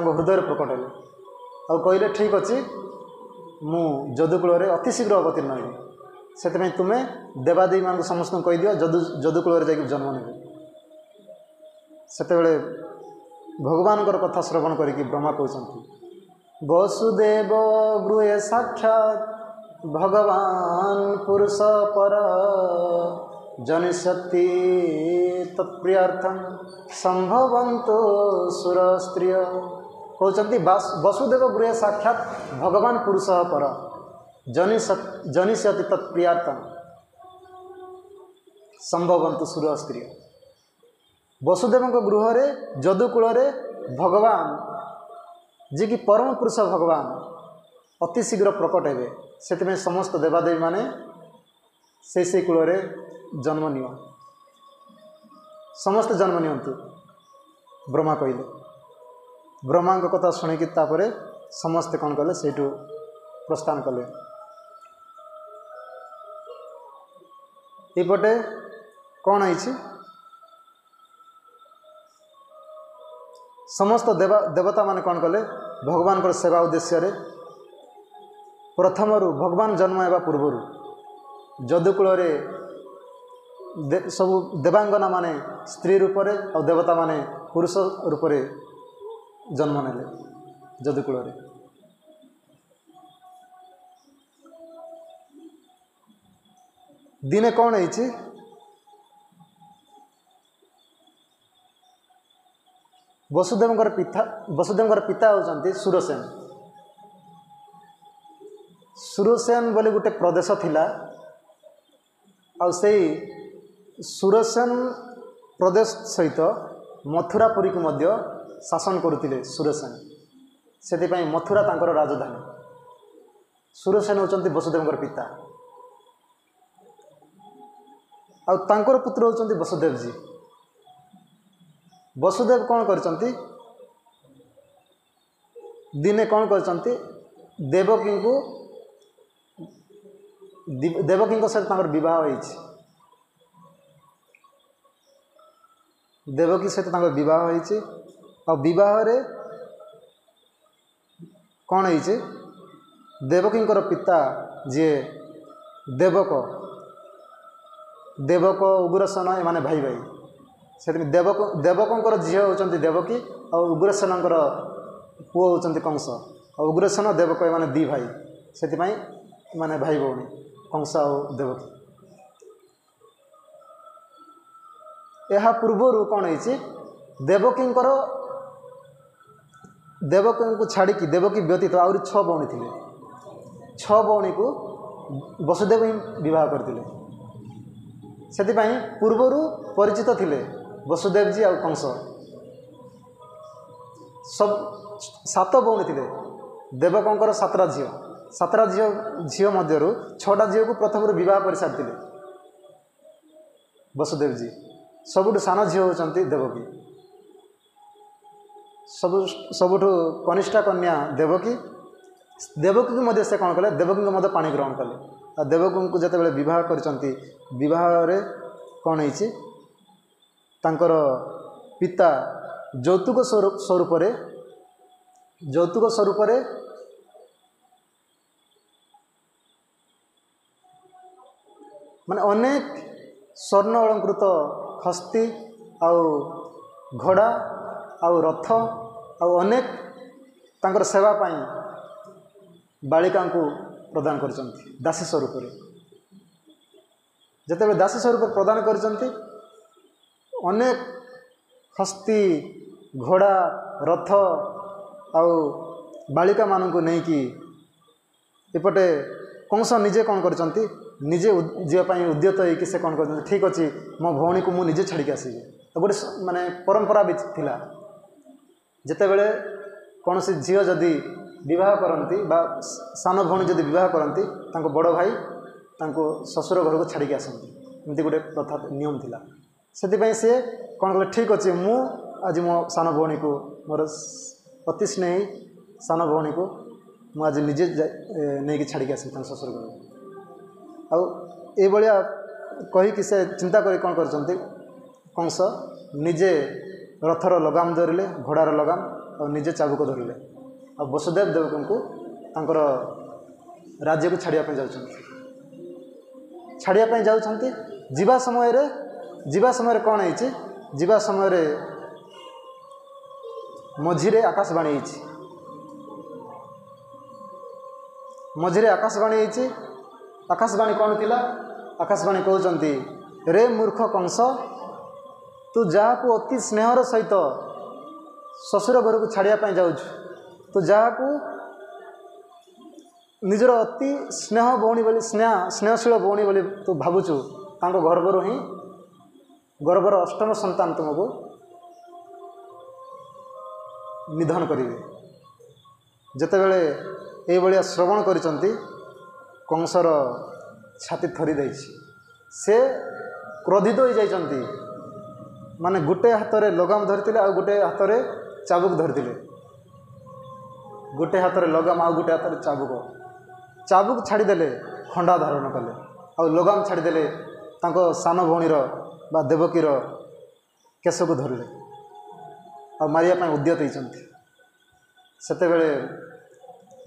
[SPEAKER 1] हृदय प्रकट हेले आ कहले ठीक अच्छे मु जदुकूल अति शीघ्र अवतीर्ण हेबी से तुम्हें देवादेवी मान समस्त कहीदिव जदुकूल जा जन्म ने से भगवान कथा श्रवण करके ब्रह्मा कहते वसुदेव गृहे साक्षात भगवान पुरुष पर जनिष्यति तत्प्रियार्थम संभवंतो सुर स्त्रिय कहते वसुदेव गृहे साक्षात भगवान पुरुष पर जनिष्यति तत्प्रियार्थम संभवंतो सुर स्त्रिय वसुदेव गृह रे जदुकूल रे भगवान जी कि परम पुरुष भगवान अति शीघ्र प्रकट हे से समस्त देवादेवी माने से कूल रे जन्म नियो समस्त जन्म नियंतु ब्रह्मा कहले ब्रह्मा कथा शुणिकी समस्ते कौन कले से प्रस्थान कले एपटे कौन है समस्त देवता माने कौन कले भगवान को सेवा उद्देश्य रे प्रथम भगवान जन्म होगा पूर्वर जदुकूल सब देवांगना माने स्त्री रूप रे और देवता माने पुरुष रूप रे जन्म नेले जदुकूल रे दिने कौन है वसुदेव पिता होती सुरसेन ସୁରସେନ ବୋଲି ଗୋଟେ ପ୍ରଦେଶ ଥିଲା ଆଉ ସେଇ ସୁରସେନ ପ୍ରଦେଶ ସହିତ ମଥୁରାପୁରୀକୁ ମଧ୍ୟ ଶାସନ କରୁଥିଲେ ସୁରସେନ। ସେଥିପାଇଁ ମଥୁରା ତାଙ୍କର ରାଜଧାନୀ। ସୁରସେନ ହେଉଛନ୍ତି ବସୁଦେବଙ୍କର ପିତା ଆଉ ତାଙ୍କର ପୁତ୍ର ହେଉଛନ୍ତି ବସୁଦେବଜୀ। ବସୁଦେବ କ'ଣ କରିଛନ୍ତି, ଦିନେ କ'ଣ କରିଛନ୍ତି, ଦେବକୀଙ୍କ ସହିତ ତାଙ୍କର ବିବାହ ହେଇଛି। ଦେବକୀ ସହିତ ତାଙ୍କର ବିବାହ ହେଇଛି ଆଉ ବିବାହରେ କ'ଣ ହେଇଛି, ଦେବକୀଙ୍କର ପିତା ଯିଏ ଦେବକ ଉଗ୍ରସେନ ଏମାନେ ଭାଇ ଭାଇ। ସେଥିପାଇଁ ଦେବକଙ୍କର ଝିଅ ହେଉଛନ୍ତି ଦେବକୀ ଆଉ ଉଗ୍ରସେନଙ୍କର ପୁଅ ହେଉଛନ୍ତି କଂସ। ଆଉ ଉଗ୍ରସେନ ଦେବକ ଏମାନେ ଦୁଇ ଭାଇ, ସେଥିପାଇଁ ଏମାନେ ଭାଇ ଭଉଣୀ କଂସ ଆଉ ଦେବକୀ। ଏହା ପୂର୍ବରୁ କ'ଣ ହେଇଛି, ଦେବକୀଙ୍କୁ ଛାଡ଼ିକି ଦେବକୀ ବ୍ୟତୀତ ଆହୁରି 6 ଭଉଣୀ ଥିଲେ। 6 ଭଉଣୀକୁ ବସୁଦେବ ହିଁ ବିବାହ କରିଥିଲେ। ସେଥିପାଇଁ ପୂର୍ବରୁ ପରିଚିତ ଥିଲେ ବସୁଦେବଜୀ ଆଉ କଂସ। 7 ଭଉଣୀ ଥିଲେ, ଦେବକଙ୍କର 7ଟା ଝିଅ। 7ଟା ଝିଅ ମଧ୍ୟରୁ 6ଟା ଝିଅକୁ ପ୍ରଥମରୁ ବିବାହ କରିସାରିଥିଲେ ବସୁଦେବଜୀ। ସବୁଠୁ ସାନ ଝିଅ ହେଉଛନ୍ତି ଦେବକୀ। ସବୁଠୁ କନିଷ୍ଠ କନ୍ୟା ଦେବକୀକୁ ମଧ୍ୟ ସେ କ'ଣ କଲେ, ଦେବକୀଙ୍କୁ ମଧ୍ୟ ପାଣି ଗ୍ରହଣ କଲେ। ଆଉ ଦେବକୀଙ୍କୁ ଯେତେବେଳେ ବିବାହ କରିଛନ୍ତି, ବିବାହରେ କ'ଣ ହେଇଛି, ତାଙ୍କର ପିତା ଯୌତୁକ ସ୍ୱରୂପରେ ମାନେ ଅନେକ ସ୍ୱର୍ଣ୍ଣ ଅଳଙ୍କୃତ ହସ୍ତୀ ଆଉ ଘୋଡ଼ା ଆଉ ରଥ ଆଉ ଅନେକ ତାଙ୍କର ସେବା ପାଇଁ ବାଳିକାଙ୍କୁ ପ୍ରଦାନ କରିଛନ୍ତି ଦାସୀ ସ୍ୱରୂପରେ। ଯେତେବେଳେ ଦାସୀ ସ୍ୱରୂପରେ ପ୍ରଦାନ କରିଛନ୍ତି, ଅନେକ ହସ୍ତୀ ଘୋଡ଼ା ରଥ ଆଉ ବାଳିକାମାନଙ୍କୁ ନେଇକି ଏପଟେ କଂସ ନିଜେ କ'ଣ କରିଛନ୍ତି, ନିଜେ ଯିବା ପାଇଁ ଉଦ୍ୟତ ହେଇକି ସେ କ'ଣ କରିଛନ୍ତି, ଠିକ୍ ଅଛି ମୋ ଭଉଣୀକୁ ମୁଁ ନିଜେ ଛାଡ଼ିକି ଆସିବି। ଗୋଟେ ମାନେ ପରମ୍ପରା ବି ଥିଲା, ଯେତେବେଳେ କୌଣସି ଝିଅ ଯଦି ବିବାହ କରନ୍ତି ବା ସାନ ଭଉଣୀ ଯଦି ବିବାହ କରନ୍ତି, ତାଙ୍କ ବଡ଼ ଭାଇ ତାଙ୍କୁ ଶ୍ୱଶୁର ଘରକୁ ଛାଡ଼ିକି ଆସନ୍ତି। ଏମିତି ଗୋଟେ ପ୍ରଥା ନିୟମ ଥିଲା। ସେଥିପାଇଁ ସେ କ'ଣ କଲେ, ଠିକ୍ ଅଛି ମୁଁ ଆଜି ମୋ ସାନ ଭଉଣୀକୁ, ମୋର ଅତି ସ୍ନେହୀ ସାନ ଭଉଣୀକୁ ମୁଁ ଆଜି ନିଜେ ନେଇକି ଛାଡ଼ିକି ଆସିବି ତାଙ୍କ ଶ୍ୱଶୁର ଘରକୁ। ଆଉ ଏଇଭଳିଆ କହିକି ସେ ଚିନ୍ତା କରି କ'ଣ କରିଛନ୍ତି, କଂସ ନିଜେ ରଥର ଲଗାମ ଧରିଲେ, ଘୋଡ଼ାର ଲଗାମ, ଆଉ ନିଜେ ଚାବୁକ ଧରିଲେ। ଆଉ ବସୁଦେବ ଦେବକୀଙ୍କୁ ତାଙ୍କର ରାଜ୍ୟକୁ ଛାଡ଼ିବା ପାଇଁ ଯାଉଛନ୍ତି। ଯିବା ସମୟରେ କ'ଣ ହେଇଛି, ଯିବା ସମୟରେ ମଝିରେ ଆକାଶବାଣୀ ହେଇଛି। ଆକାଶବାଣୀ କ'ଣ ଥିଲା, ଆକାଶବାଣୀ କହୁଛନ୍ତି, ରେ ମୂର୍ଖ କଂସ, ତୁ ଯାହାକୁ ଅତି ସ୍ନେହର ସହିତ ଶ୍ୱଶୁର ଘରକୁ ଛାଡ଼ିବା ପାଇଁ ଯାଉଛୁ, ତୁ ଯାହାକୁ ନିଜର ଅତି ସ୍ନେହଶୀଳ ଭଉଣୀ ବୋଲି ତୁ ଭାବୁଛୁ, ତାଙ୍କ ଗର୍ଭର ଅଷ୍ଟମ ସନ୍ତାନ ତୁମକୁ ନିଧନ କରିବେ। ଯେତେବେଳେ ଏଇଭଳିଆ ଶ୍ରବଣ କରିଛନ୍ତି, କଂସର ଛାତି ଥରି ଦେଇଛି। ସେ କ୍ରୋଧିତ ହୋଇଯାଇଛନ୍ତି। ମାନେ ଗୋଟେ ହାତରେ ଲଗାମ ଧରିଥିଲେ ଆଉ ଗୋଟେ ହାତରେ ଚାବୁକ ଧରିଥିଲେ। ଗୋଟେ ହାତରେ ଲଗାମ ଆଉ ଗୋଟେ ହାତରେ ଚାବୁକ ଛାଡ଼ିଦେଲେ, ଖଣ୍ଡା ଧାରଣ କଲେ। ଆଉ ଲଗାମ ଛାଡ଼ିଦେଲେ, ତାଙ୍କ ସାନ ଭଉଣୀର ବା ଦେବକୀର କେଶକୁ ଧରିଲେ ଆଉ ମାରିବା ପାଇଁ ଉଦ୍ୟତ ହେଇଛନ୍ତି। ସେତେବେଳେ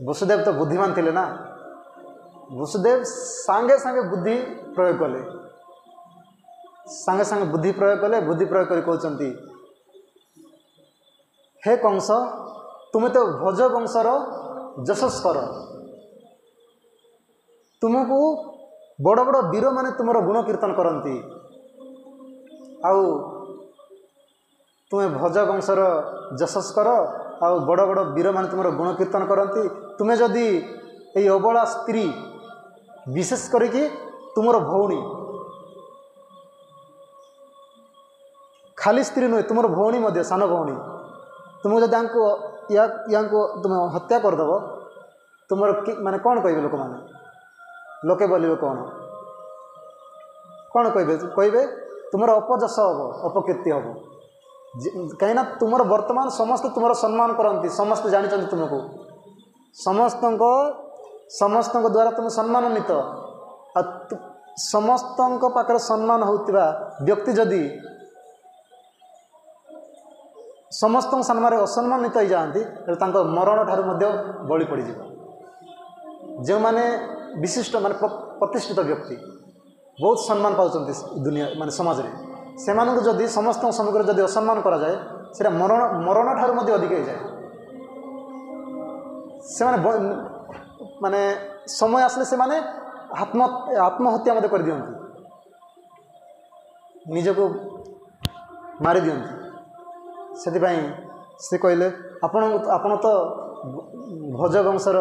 [SPEAKER 1] ବସୁଦେବ ତ ବୁଦ୍ଧିମାନ ଥିଲେ ନା, ବସୁଦେବ ସାଙ୍ଗେ ସାଙ୍ଗେ ବୁଦ୍ଧି ପ୍ରୟୋଗ କଲେ। ବୁଦ୍ଧି ପ୍ରୟୋଗ କରି କହୁଛନ୍ତି, ହେ କଂସ, ତୁମେ ତ ଭୋଜ ବଂଶର ଯଶସ୍କର, ତୁମକୁ ବଡ଼ ବଡ଼ ବୀରମାନେ ତୁମର ଗୁଣ କୀର୍ତ୍ତନ କରନ୍ତି, ଆଉ ତୁମେ ଭୋଜ ବଂଶର ଯଶସ୍କର ଆଉ ବଡ଼ ବଡ଼ ବୀରମାନେ ତୁମର ଗୁଣ କୀର୍ତ୍ତନ କରନ୍ତି। ତୁମେ ଯଦି এই ଅବଳା ସ୍ତ୍ରୀ ବିଶେଷ କରିକି ତୁମର ଭଉଣୀ, ଖାଲି ସ୍ତ୍ରୀ ନୁହେଁ, ତୁମର ଭଉଣୀ ମଧ୍ୟ, ସାନ ଭଉଣୀ, ତୁମକୁ ଯଦି ୟାଙ୍କୁ ତୁମେ ହତ୍ୟା କରିଦେବ, ତୁମର ମାନେ କ'ଣ କହିବେ ଲୋକମାନେ? ଲୋକେ ବୋଲିବେ କ'ଣ କହିବେ? ତୁମର ଅପଯଶ ହେବ, ଅପକୀର୍ତ୍ତି ହେବ। କାହିଁକିନା ତୁମର ବର୍ତ୍ତମାନ ସମସ୍ତେ ତୁମର ସମ୍ମାନ କରନ୍ତି, ସମସ୍ତେ ଜାଣିଛନ୍ତି ତୁମକୁ, ସମସ୍ତଙ୍କ ଦ୍ୱାରା ତୁମେ ସମ୍ମାନିତ। ଆଉ ସମସ୍ତଙ୍କ ପାଖରେ ସମ୍ମାନ ହେଉଥିବା ବ୍ୟକ୍ତି ଯଦି ସମସ୍ତଙ୍କ ସାମ୍ନାରେ ଅସମ୍ମାନିତ ହୋଇଯାଆନ୍ତି, ତେବେ ତାଙ୍କ ମରଣ ଠାରୁ ମଧ୍ୟ ବଳି ପଡ଼ିଯିବ। ଯେଉଁମାନେ ବିଶିଷ୍ଟ ମାନେ ପ୍ରତିଷ୍ଠିତ ବ୍ୟକ୍ତି, ବହୁତ ସମ୍ମାନ ପାଉଛନ୍ତି ଦୁନିଆ ମାନେ ସମାଜରେ, ସେମାନଙ୍କୁ ଯଦି ସମସ୍ତଙ୍କ ସମ୍ମୁଖରେ ଯଦି ଅସମ୍ମାନ କରାଯାଏ, ସେଇଟା ମରଣ ଠାରୁ ମଧ୍ୟ ଅଧିକ ହୋଇଯାଏ। ସେମାନେ ମାନେ ସମୟ ଆସିଲେ ସେମାନେ ଆତ୍ମହତ୍ୟା ମଧ୍ୟ କରିଦିଅନ୍ତି, ନିଜକୁ ମାରିଦିଅନ୍ତି। ସେଥିପାଇଁ ସେ କହିଲେ, ଆପଣ ତ ଭୋଜବଂଶର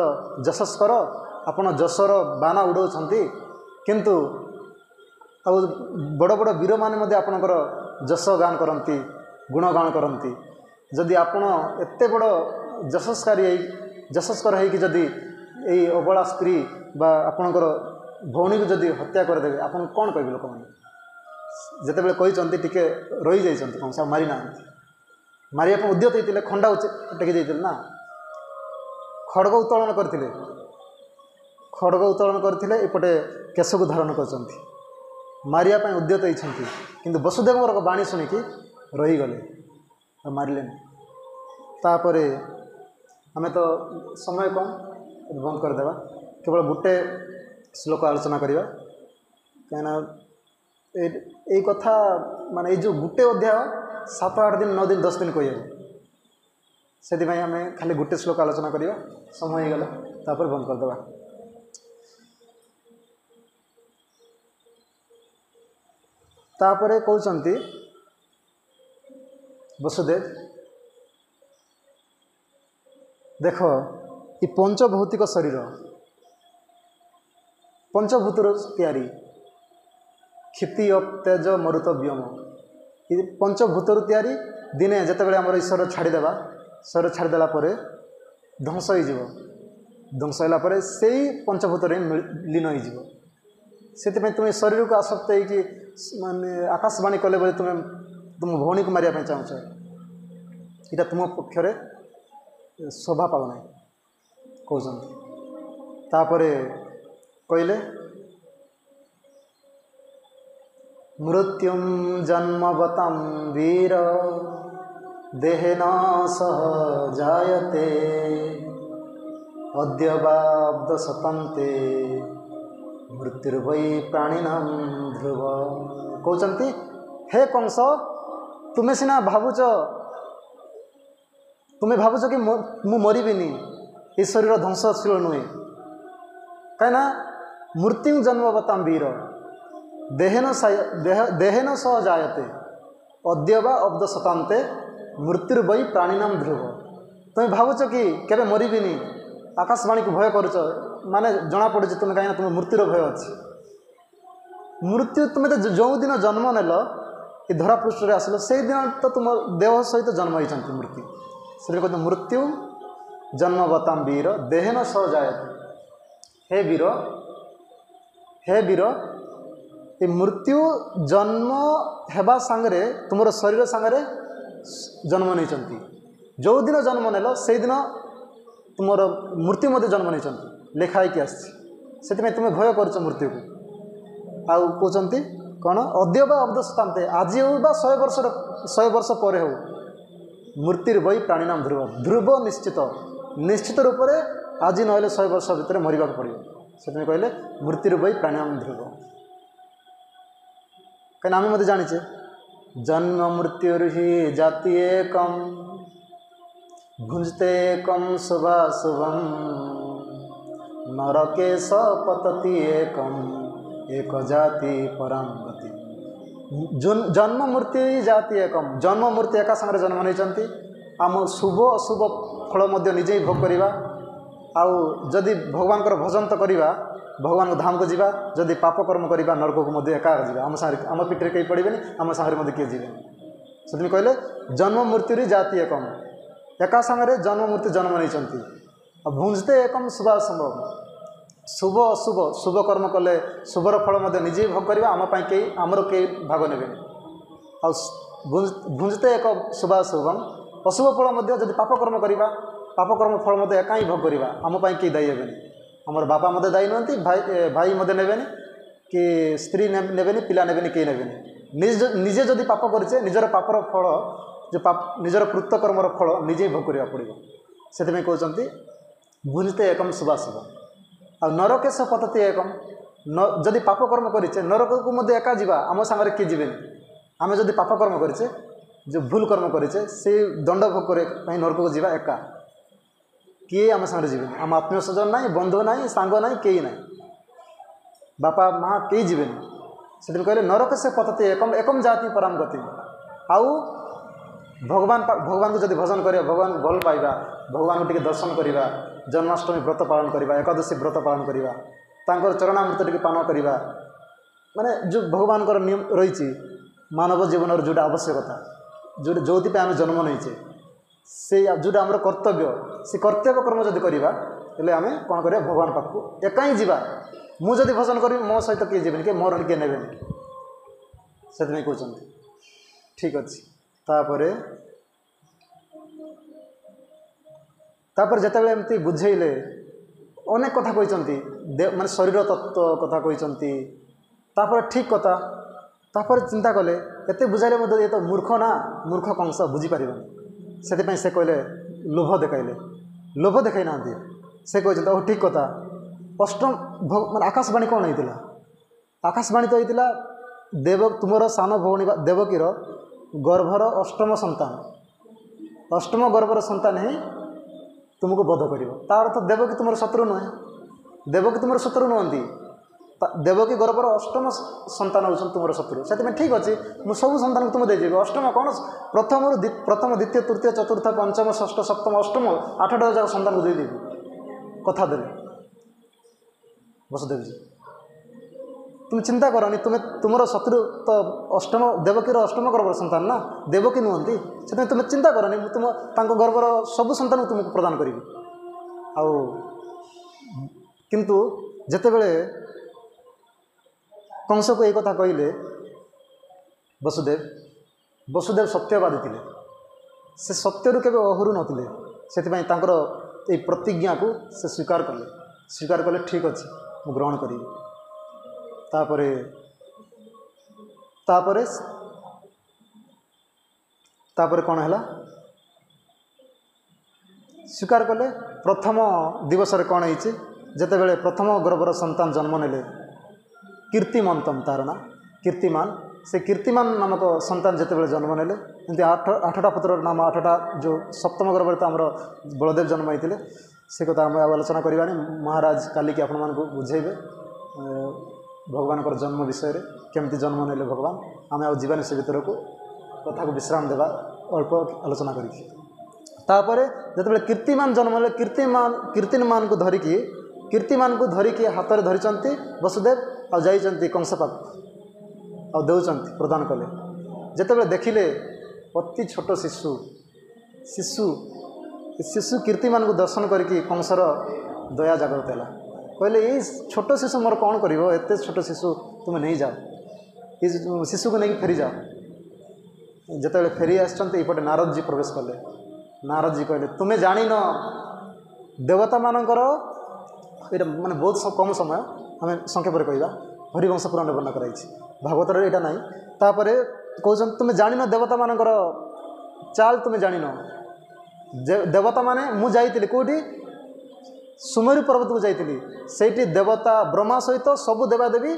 [SPEAKER 1] ଯଶସ୍କର, ଆପଣ ଯଶର ବାନା ଉଡ଼ାଉଛନ୍ତି, କିନ୍ତୁ ଆଉ ବଡ଼ ବଡ଼ ବୀରମାନେ ମଧ୍ୟ ଆପଣଙ୍କର ଯଶ ଗାନ କରନ୍ତି, ଗୁଣଗାନ କରନ୍ତି। ଯଦି ଆପଣ ଏତେ ବଡ଼ ଯଶସ୍କର ହେଇକି ଯଦି ଏଇ ଅବଳା ସ୍ତ୍ରୀ ବା ଆପଣଙ୍କର ଭଉଣୀକୁ ଯଦି ହତ୍ୟା କରିଦେବେ, ଆପଣ କ'ଣ କହିବେ ଲୋକମାନେ? ଯେତେବେଳେ କହିଛନ୍ତି ଟିକେ ରହିଯାଇଛନ୍ତି, କ'ଣ ସେ ଆଉ ମାରିନାହାନ୍ତି। ମାରିବା ପାଇଁ ଉଦ୍ୟତ ହେଇଥିଲେ, ଖଣ୍ଡା ଟେକି ଦେଇଥିଲେ ନା, ଖଡ଼ଗ ଉତ୍ତୋଳନ କରିଥିଲେ, ଏପଟେ କେଶକୁ ଧାରଣ କରିଛନ୍ତି, ମାରିବା ପାଇଁ ଉଦ୍ୟତ ହେଇଛନ୍ତି। କିନ୍ତୁ ବସୁଦେବଙ୍କର ବାଣୀ ଶୁଣିକି ରହିଗଲେ, ଆଉ ମାରିଲେନି। ତାପରେ ଆମେ ତ ସମୟ କମ୍, ବନ୍ଦ କରିଦେବା, କେବଳ ଗୋଟେ ଶ୍ଲୋକ ଆଲୋଚନା କରିବା। କାହିଁକିନା ଏଇ କଥା ମାନେ ଏଇ ଯେଉଁ ଗୋଟେ ଅଧ୍ୟାୟ 7-8 ଦିନ, 9 ଦିନ, 10 ଦିନ କହିହେବ। ସେଥିପାଇଁ ଆମେ ଖାଲି ଗୋଟେ ଶ୍ଲୋକ ଆଲୋଚନା କରିବା, ସମୟ ହେଇଗଲା, ତାପରେ ବନ୍ଦ କରିଦେବା। ତାପରେ କହୁଛନ୍ତି ବସୁଦେବ, ଦେଖ ଏ ପଞ୍ଚଭୌତିକ ଶରୀର ପଞ୍ଚଭୂତରୁ ତିଆରି, କ୍ଷିତି ଅପ ତେଜ ମରୁତ ବ୍ୟୋମ, ଏ ପଞ୍ଚଭୂତରୁ ତିଆରି। ଦିନେ ଯେତେବେଳେ ଆମର ଈଶ୍ୱର ଛାଡ଼ିଦେବା, ଶରୀର ଛାଡ଼ିଦେଲା ପରେ ଧ୍ୱଂସ ହୋଇଯିବ, ଧ୍ୱଂସ ହେଲା ପରେ ସେଇ ପଞ୍ଚଭୂତରେ ଲୀନ ହୋଇଯିବ। ସେଥିପାଇଁ ତୁମେ ଶରୀରକୁ ଆସକ୍ତ ହେଇକି ମାନେ ଆକାଶବାଣୀ କଲେ ବୋଲି ତୁମ ଭଉଣୀକୁ ମାରିବା ପାଇଁ ଚାହୁଁଛ, ଏଇଟା ତୁମ ପକ୍ଷରେ ଶୋଭା ପାଉନାହିଁ କହୁଛନ୍ତି। ତାପରେ କହିଲେ, ମୃତ୍ୟୁଂ ଜନ୍ମବତାଂ ବୀର ଦେହେନ ସହ ଜାୟତେ ଅଦ୍ୟବାବ୍ଦ ଶତାନ୍ତେ ମୃତ୍ୟୁର୍ବୈ ପ୍ରାଣିନାଂ ଧ୍ରୁବ। କହୁଛନ୍ତି, ହେ କଂସ, ତୁମେ ଭାବୁଛ କି ମୁଁ ମରିବିନି, ଏ ଶରୀର ଧ୍ୱଂସଶୀଳ ନୁହେଁ। କାହିଁକିନା ମୃତ୍ୟୁ ଜନ୍ମବତାଂ ବୀର ଦେହେନ ସହ ଜାୟତେ ଅଦ୍ୟବା ଅବ୍ଦ ଶତାନ୍ତେ ମୃତ୍ୟୁର୍ବୈ ପ୍ରାଣିନାଂ ଧ୍ରୁବ। ତୁମେ ଭାବୁଛ କି କେବେ ମରିବିନି, ଆକାଶବାଣୀକୁ ଭୟ କରୁଛ, ମାନେ ଜଣାପଡ଼ୁଛି ତୁମେ, କାହିଁକିନା ତୁମ ମୃତ୍ୟୁର ଭୟ ଅଛି। ମୃତ୍ୟୁ ତୁମେ ତ ଯେଉଁଦିନ ଜନ୍ମ ନେଲ, ଏ ଧରାପୃଷ୍ଠରେ ଆସିଲ, ସେଇଦିନ ତ ତୁମ ଦେହ ସହିତ ଜନ୍ମ ହେଇଛନ୍ତି ମୃତ୍ୟୁ। ସେଥିରେ କହୁଛନ୍ତି ମୃତ୍ୟୁ ଜନ୍ମବତାଂ ବୀର ଦେହେନ ସହ ଜାୟତେ। ହେ ବୀର, ଏ ମୃତ୍ୟୁ ଜନ୍ମ ହେବା ସାଙ୍ଗରେ ତୁମର ଶରୀର ସାଙ୍ଗରେ ଜନ୍ମ ନେଇଛନ୍ତି। ଯେଉଁଦିନ ଜନ୍ମ ନେଲ ସେଇଦିନ ତୁମର ମୃତ୍ୟୁ ମଧ୍ୟ ଜନ୍ମ ନେଇଛନ୍ତି, ଲେଖା ହେଇକି ଆସିଛି। ସେଥିପାଇଁ ତୁମେ ଭୟ କରୁଛ ମୃତ୍ୟୁକୁ। ଆଉ କହୁଛନ୍ତି କ'ଣ, ଅଦ୍ୟ ବା ଅବ୍ଦ ଶତାନ୍ତେ, ଆଜି ହେଉ ବା 100 ବର୍ଷ ପରେ ହେଉ, ମୃତ୍ୟୁର୍ବୈ ପ୍ରାଣିନାଂ ଧ୍ରୁବ, ଧ୍ରୁବ ନିଶ୍ଚିତ ରୂପରେ ଆଜି ନହେଲେ 100 ବର୍ଷ ଭିତରେ ମରିବାକୁ ପଡ଼ିବ। ସେଥିପାଇଁ କହିଲେ ମୃତ୍ୟୁର୍ବୈ ପ୍ରାଣିନାଂ ଧ୍ରୁବ। କାହିଁକିନା ଆମେ ମଧ୍ୟ ଜାଣିଛେ, ଜନ୍ମ ମୃତ୍ୟୁର୍ହି ଜାତି ଏକଂ ଭୁଞ୍ଜତେ ଏକଂ ଶୁଭାଶୁଭଂ ନରକେଶ ପତତି ଏକଂ ଏକ ଜାତି ପରାଂ ଗତି। ଜନ୍ମ ମୃତ୍ୟୁ ଜାତି ଏକମ୍, ଜନ୍ମ ମୃତ୍ୟୁ ଏକା ସାଙ୍ଗରେ ଜନ୍ମ ନେଇଛନ୍ତି। ଆମ ଶୁଭ ଅଶୁଭ ଫଳ ମଧ୍ୟ ନିଜେ ହିଁ ଭୋଗ କରିବା, आउ जदि भगवान भजन तो करवा भगवान धाम को जीवा जदि पाप कर्म करवा नरक को मध्य एका जीवा आम सागर आम पीठे कहीं पड़े आम सागर मध्य किए जीवे से कहले जन्म मृत्यु जाति एकम एका सागर जन्म मृत्यु जन्म नहीं भुंजते एकम शुभ असंभव शुभ अशुभ शुभ कर्म कले शुभर फल निजे भोग करवा आम कई आमर कई भाग ने भुंजते एक शुभाशुभम अशुभ फल जब पाप कर्म करवा पाप कर्म फल एका ही भोग करवा आम कई दायी हे आमर बापा मत दायी नुहति भाई मत ने कि स्त्री ने पिला ने कई ने निजे जदि पाप करे निजर पापर फल जो निजर कृतकर्मर फल निजे भोग करने पड़ो से कहते भुंजते एकम शुभाशुभ आ नरकेश पतति एकम जदि पाप कर्म करे नरक को मध्य एका जीवा आम सागर किए जीवे आम जदि पाप कर्म करे जो भूल कर्म करे से दंड भोग करे नरक को जीवा एका किए आम सागर जीवे आम आत्मीय स्वजन ना बंधु ना सांग ना कई ना बापा माँ कई जीवे से कहले नरक से पतति एकम एकम जाति पराम गति आउ भगवान को जब भजन कर भगवान भल पाइबा भगवान को दर्शन करवा जन्माष्टमी व्रत पालन करवा एकादशी व्रत पालन करवा तांकर चरणामृत टी पान करवा माने जो भगवान नियम रही मानव जीवन जोटा आवश्यकता जो आम जन्म नहीं से जोटा आम कर्तव्य से कर्तव्य कर्म जब करवा आम कौन कर भगवान पाखु एका ही जीवा मुझे भजन करी मो सहित किए जीवन कि मोर किए ने से कहते ठीक अच्छे तापर जितेबाला एमती बुझेले अनेक कथा कहते माने शरीर तत्व कथा कहते ठीक कथा तापर चिंता कले एत बुझाइले ये तो मूर्ख ना मूर्ख कंस बुझीपार से कहले लोभ देखा ना से कहते ओ ठीक कथा अष्टम माने आकाशवाणी कौन होता आकाशवाणी तो होता देव तुमर सान भौणी देवकीर गर्भर अष्टम गर्भर संतान ही तुमको बध कर तार तो देवकी तुम शत्रु नुहे देवकी तुम शत्रु नुहति देवकी गर्भर अष्टम संतान होती तुम शत्रु से ठीक अच्छे मुझे सब संतान को तुम देजी अष्टम कौन प्रथम द्वितीय तृतीय चतुर्थ पंचम षष्ठ सप्तम अष्टम 8टा जाक संतान को देदेवी कथा देवी वसुदेव जी तुम चिंता करनी तुम्हें तुम शत्रु तो अष्टम देवकीर अष्टम गर्भर संतान ना देवकी नुहति से तुम चिंता करनी तुम गर्भर सब संतान को तुमको प्रदान करी आउ किंतु जितेबले कंस को एक कथा कहले वसुदेव सत्यवादी थे से सत्यरू केवे अहरू नथिले से प्रतिज्ञा को से स्वीकार कले ठीक अच्छे मु ग्रहण करी तापरे कौन है स्वीकार कले प्रथम दिवस कौन होती जितेबाला प्रथम गर्भर संतान जन्म नेले कीर्तिमंतम तार ना कीर्तिमान से कीर्तिमान नामक संतान जितेबाला जन्म नेले एमती 8टा पुत्र नाम 8टा जो सप्तम गर्भर तो आमर बलदेव जन्म होते से कथा आम आलोचना करवानी महाराज काली की आपण मानक बुझेबे भगवान जन्म विषय केमती जन्म नेले भगवान आम आवानी से भर को कथा को विश्राम देवा अल्प आलोचना कर जिते कीर्तिमान जन्म ले कीर्तिमान को धरिकी हाथ में धरी वसुदेव आ जाइए कंस पाख आ दौरान प्रदान कले जितेबाला देखिले अति छोट शिशु कीर्तिमान को दर्शन करके कंसर दया जागृत है कहले ये छोट शिशु मोर कौन कर एत छोट शिशु तुम नहीं जाओ ये शिशु को लेकिन फेरी जाओ जितेबाला फेरी आसपटे नारद जी प्रवेश कले नारद जी कहले तुम्हें जान देवता मानकर ये माने बहुत कम समय आम संक्षेप कहवा हरिवंश पुराण वर्णना कराई भागवतर यहाँ ना तापर कहते तुम्हें जान देवता मानकर चाल तुम्हें जान देवता माने मु जाइली कौटी सुमेरु पर्वत को जाइली से देवता ब्रह्मा सहित सबू देवादेवी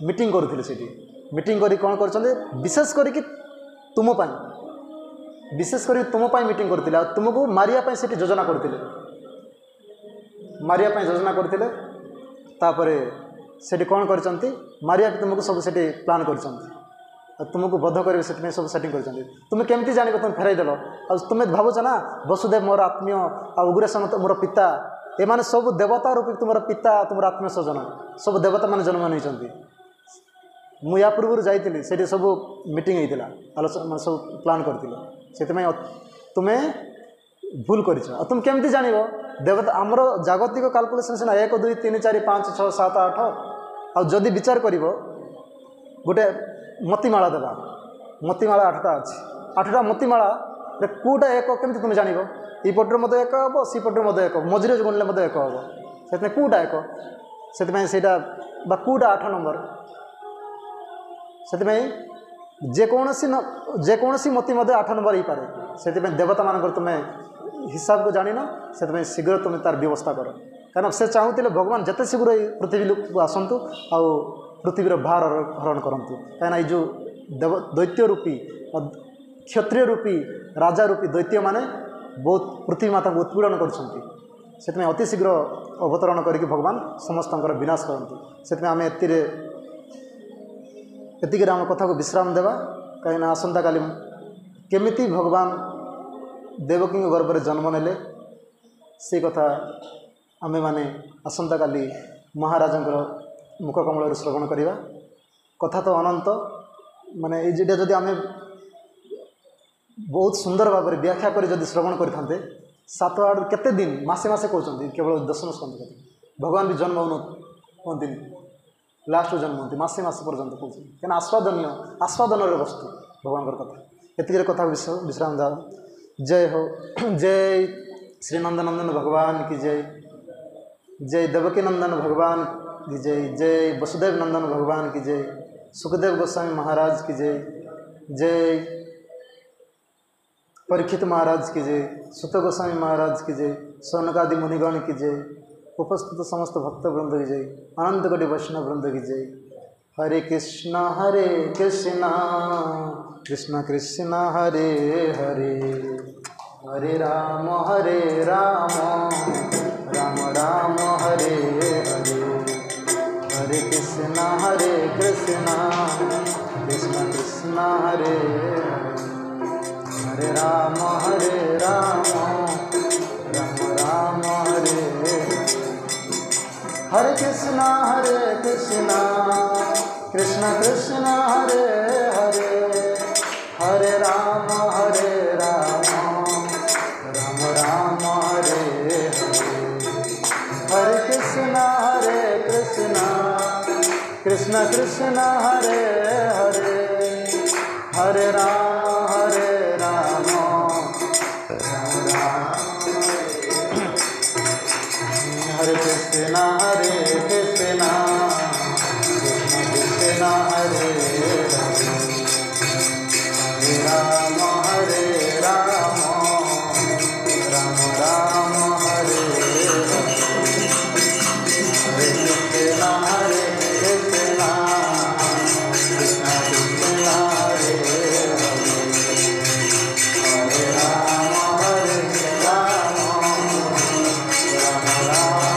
[SPEAKER 1] मीटिंग करुले से मीटिंग करी कौन कर विशेष करके तुम मीटिंग करते तुमको मारिया से योजना करते योजना करते से कौन कर मारिया तुमको सब से प्लां कर तुमको बध कर सब सेटिंग कर तुम्हें केमती जान तुम फेरईदेल आ तुम्हें भावुच ना वसुदेव मोर आत्मीय आ उग्रसेन मोर पिता एमाने सब देवता रूपी तुम पिता तुम आत्मीय स्वजन सब देवता मान जन्म नहीं। मु या पूर्व जाइली से सब मीटिंग होता आलोचना सब प्लां कर तुम्हें भूल कर तुम केमती जान देवता आमर जागतिक कैलकुलेशन सीना 1 2 3 4 5 6 7 8 आदि विचार कर गोटे मतीमाला देवा मतीमाला 8टा अच्छी 8टा मतीमाला कौटा एक केमती तुम जान यपटे मत एक हम सेपटे मत एक मझे गुणिले मत एक हम से कौटा एक से कौटा 8 नंबर से जेकोसी मती 8 नंबर हो पाए से देवता मान तुम्हें हिसाब को जान से शीघ्र तुम्हें तार व्यवस्था कर कहीं से चाहूले भगवान जिते शीघ्र पृथ्वी को आसतु आ पृथ्वीर भार हरण करूँ कहीं जो दैत्य रूपी क्षत्रिय रूपी राजा रूपी दैत्य माने बहुत पृथ्वी माता को उत्पीड़न कर अति शीघ्र अवतरण करके भगवान समस्त विनाश करती से आम एतिक आम कथा को विश्राम देवा कहीं आसंता काली केमिति भगवान देवकी गर्भ में जन्म नेले से कथा आमे माने आसंता काली महाराजा मुखकमल श्रवण करवा कथा तो अनंत माने ये जदि आमे बहुत सुंदर भाव में व्याख्या कर जदि श्रवण करते 7-8 केते दिन मासे मासे कहते केवल दर्शन स्कंद कथा भगवान भी जन्म हमें लास्ट जन्म होती मसे मस पर्यंत कहते क्या आस्वादन वस्तु भगवान कथा एतिक कथा विश्राम जा जय हो जय श्री नंदनंदन भगवान की जय जय देवकी नंदन भगवान की जय जय वसुदेव नंदन भगवान की जय सुखदेव गोस्वामी महाराज की जय जय परीक्षित महाराज की जय सुत गोस्वामी महाराज की जय सौनकादि मुनिगण की जय उपस्थित समस्त भक्त वृंद की जय अनंत कोटि वैष्णव वृंद की जय हरे कृष्ण कृष्ण कृष्ण हरे हरे हरे राम राम राम हरे हरे हरे कृष्ण कृष्ण कृष्ण हरे हरे हरे राम राम राम हरे हरे कृष्ण कृष्ण कृष्ण हरे हरे हरे राम राम राम हरे हरे हरे कृष्ण कृष्ण कृष्ण हरे हरे हरे राम राम राम हरे कृष्ण कृष्ण कृष्ण हरे हरे हरे राम राम राम हरे हरे हरे कृष्ण कृष्ण कृष्ण कृष्ण हरे हरे हरे राम राम राम राम हरे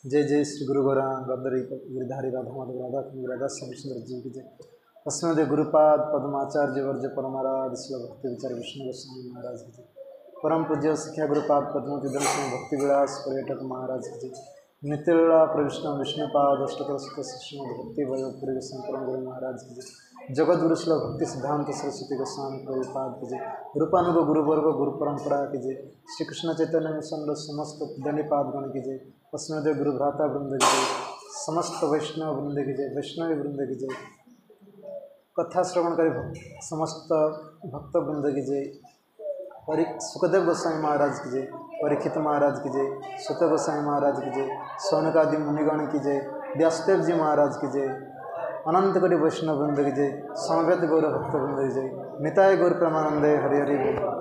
[SPEAKER 1] जय जय श्री गुरु गोरा गदरी गिरधारी राधा माधव राधा कुंज राधा श्याम सुंदर जी की जय। अस्मदे गुरुपाद पद्माचार्य वर्ज परमाराध शिव भक्ति विचार विष्णु गोस्वामी महाराज की जय। परम पूज्य शिक्षा गुरुपाद पद्मोदन भक्ति विलास पर्यटक महाराज की जय। नित्यलीला प्रविष्णु विष्णुपाद अष्टकर शिष्ण भक्ति वयोपुरी परम गुरु महाराज की जय। जगत गुरु श्री भक्ति सिद्धांत सरस्वती गोस्वामी प्रभुपाद की जय। रूपानुग गुरुवर्ग गुरु परंपरा की जय। श्री कृष्ण चैतन्य मिशन समस्त दंडीपाद गण की जय। अस्मदेव गुरु भ्राता वृंद की जय। समस्त वैष्णव वृंद की जय। वैष्णवी वृंद की जय। कथा श्रवण करी समस्त भक्त वृंद की जय। सुखदेव गोस्वामी महाराज की जय। परीक्षित महाराज की जय। सुत गोस्वामी महाराज की जय। सौनकादि मुनिगण की जय। व्यासदेव जी महाराज की जय। अनंत कोटि वैष्णव वृंद की जय। समवेत गौर भक्त वृंद की जय। निताय गौर प्रेमानंदे हरि हरि बोल।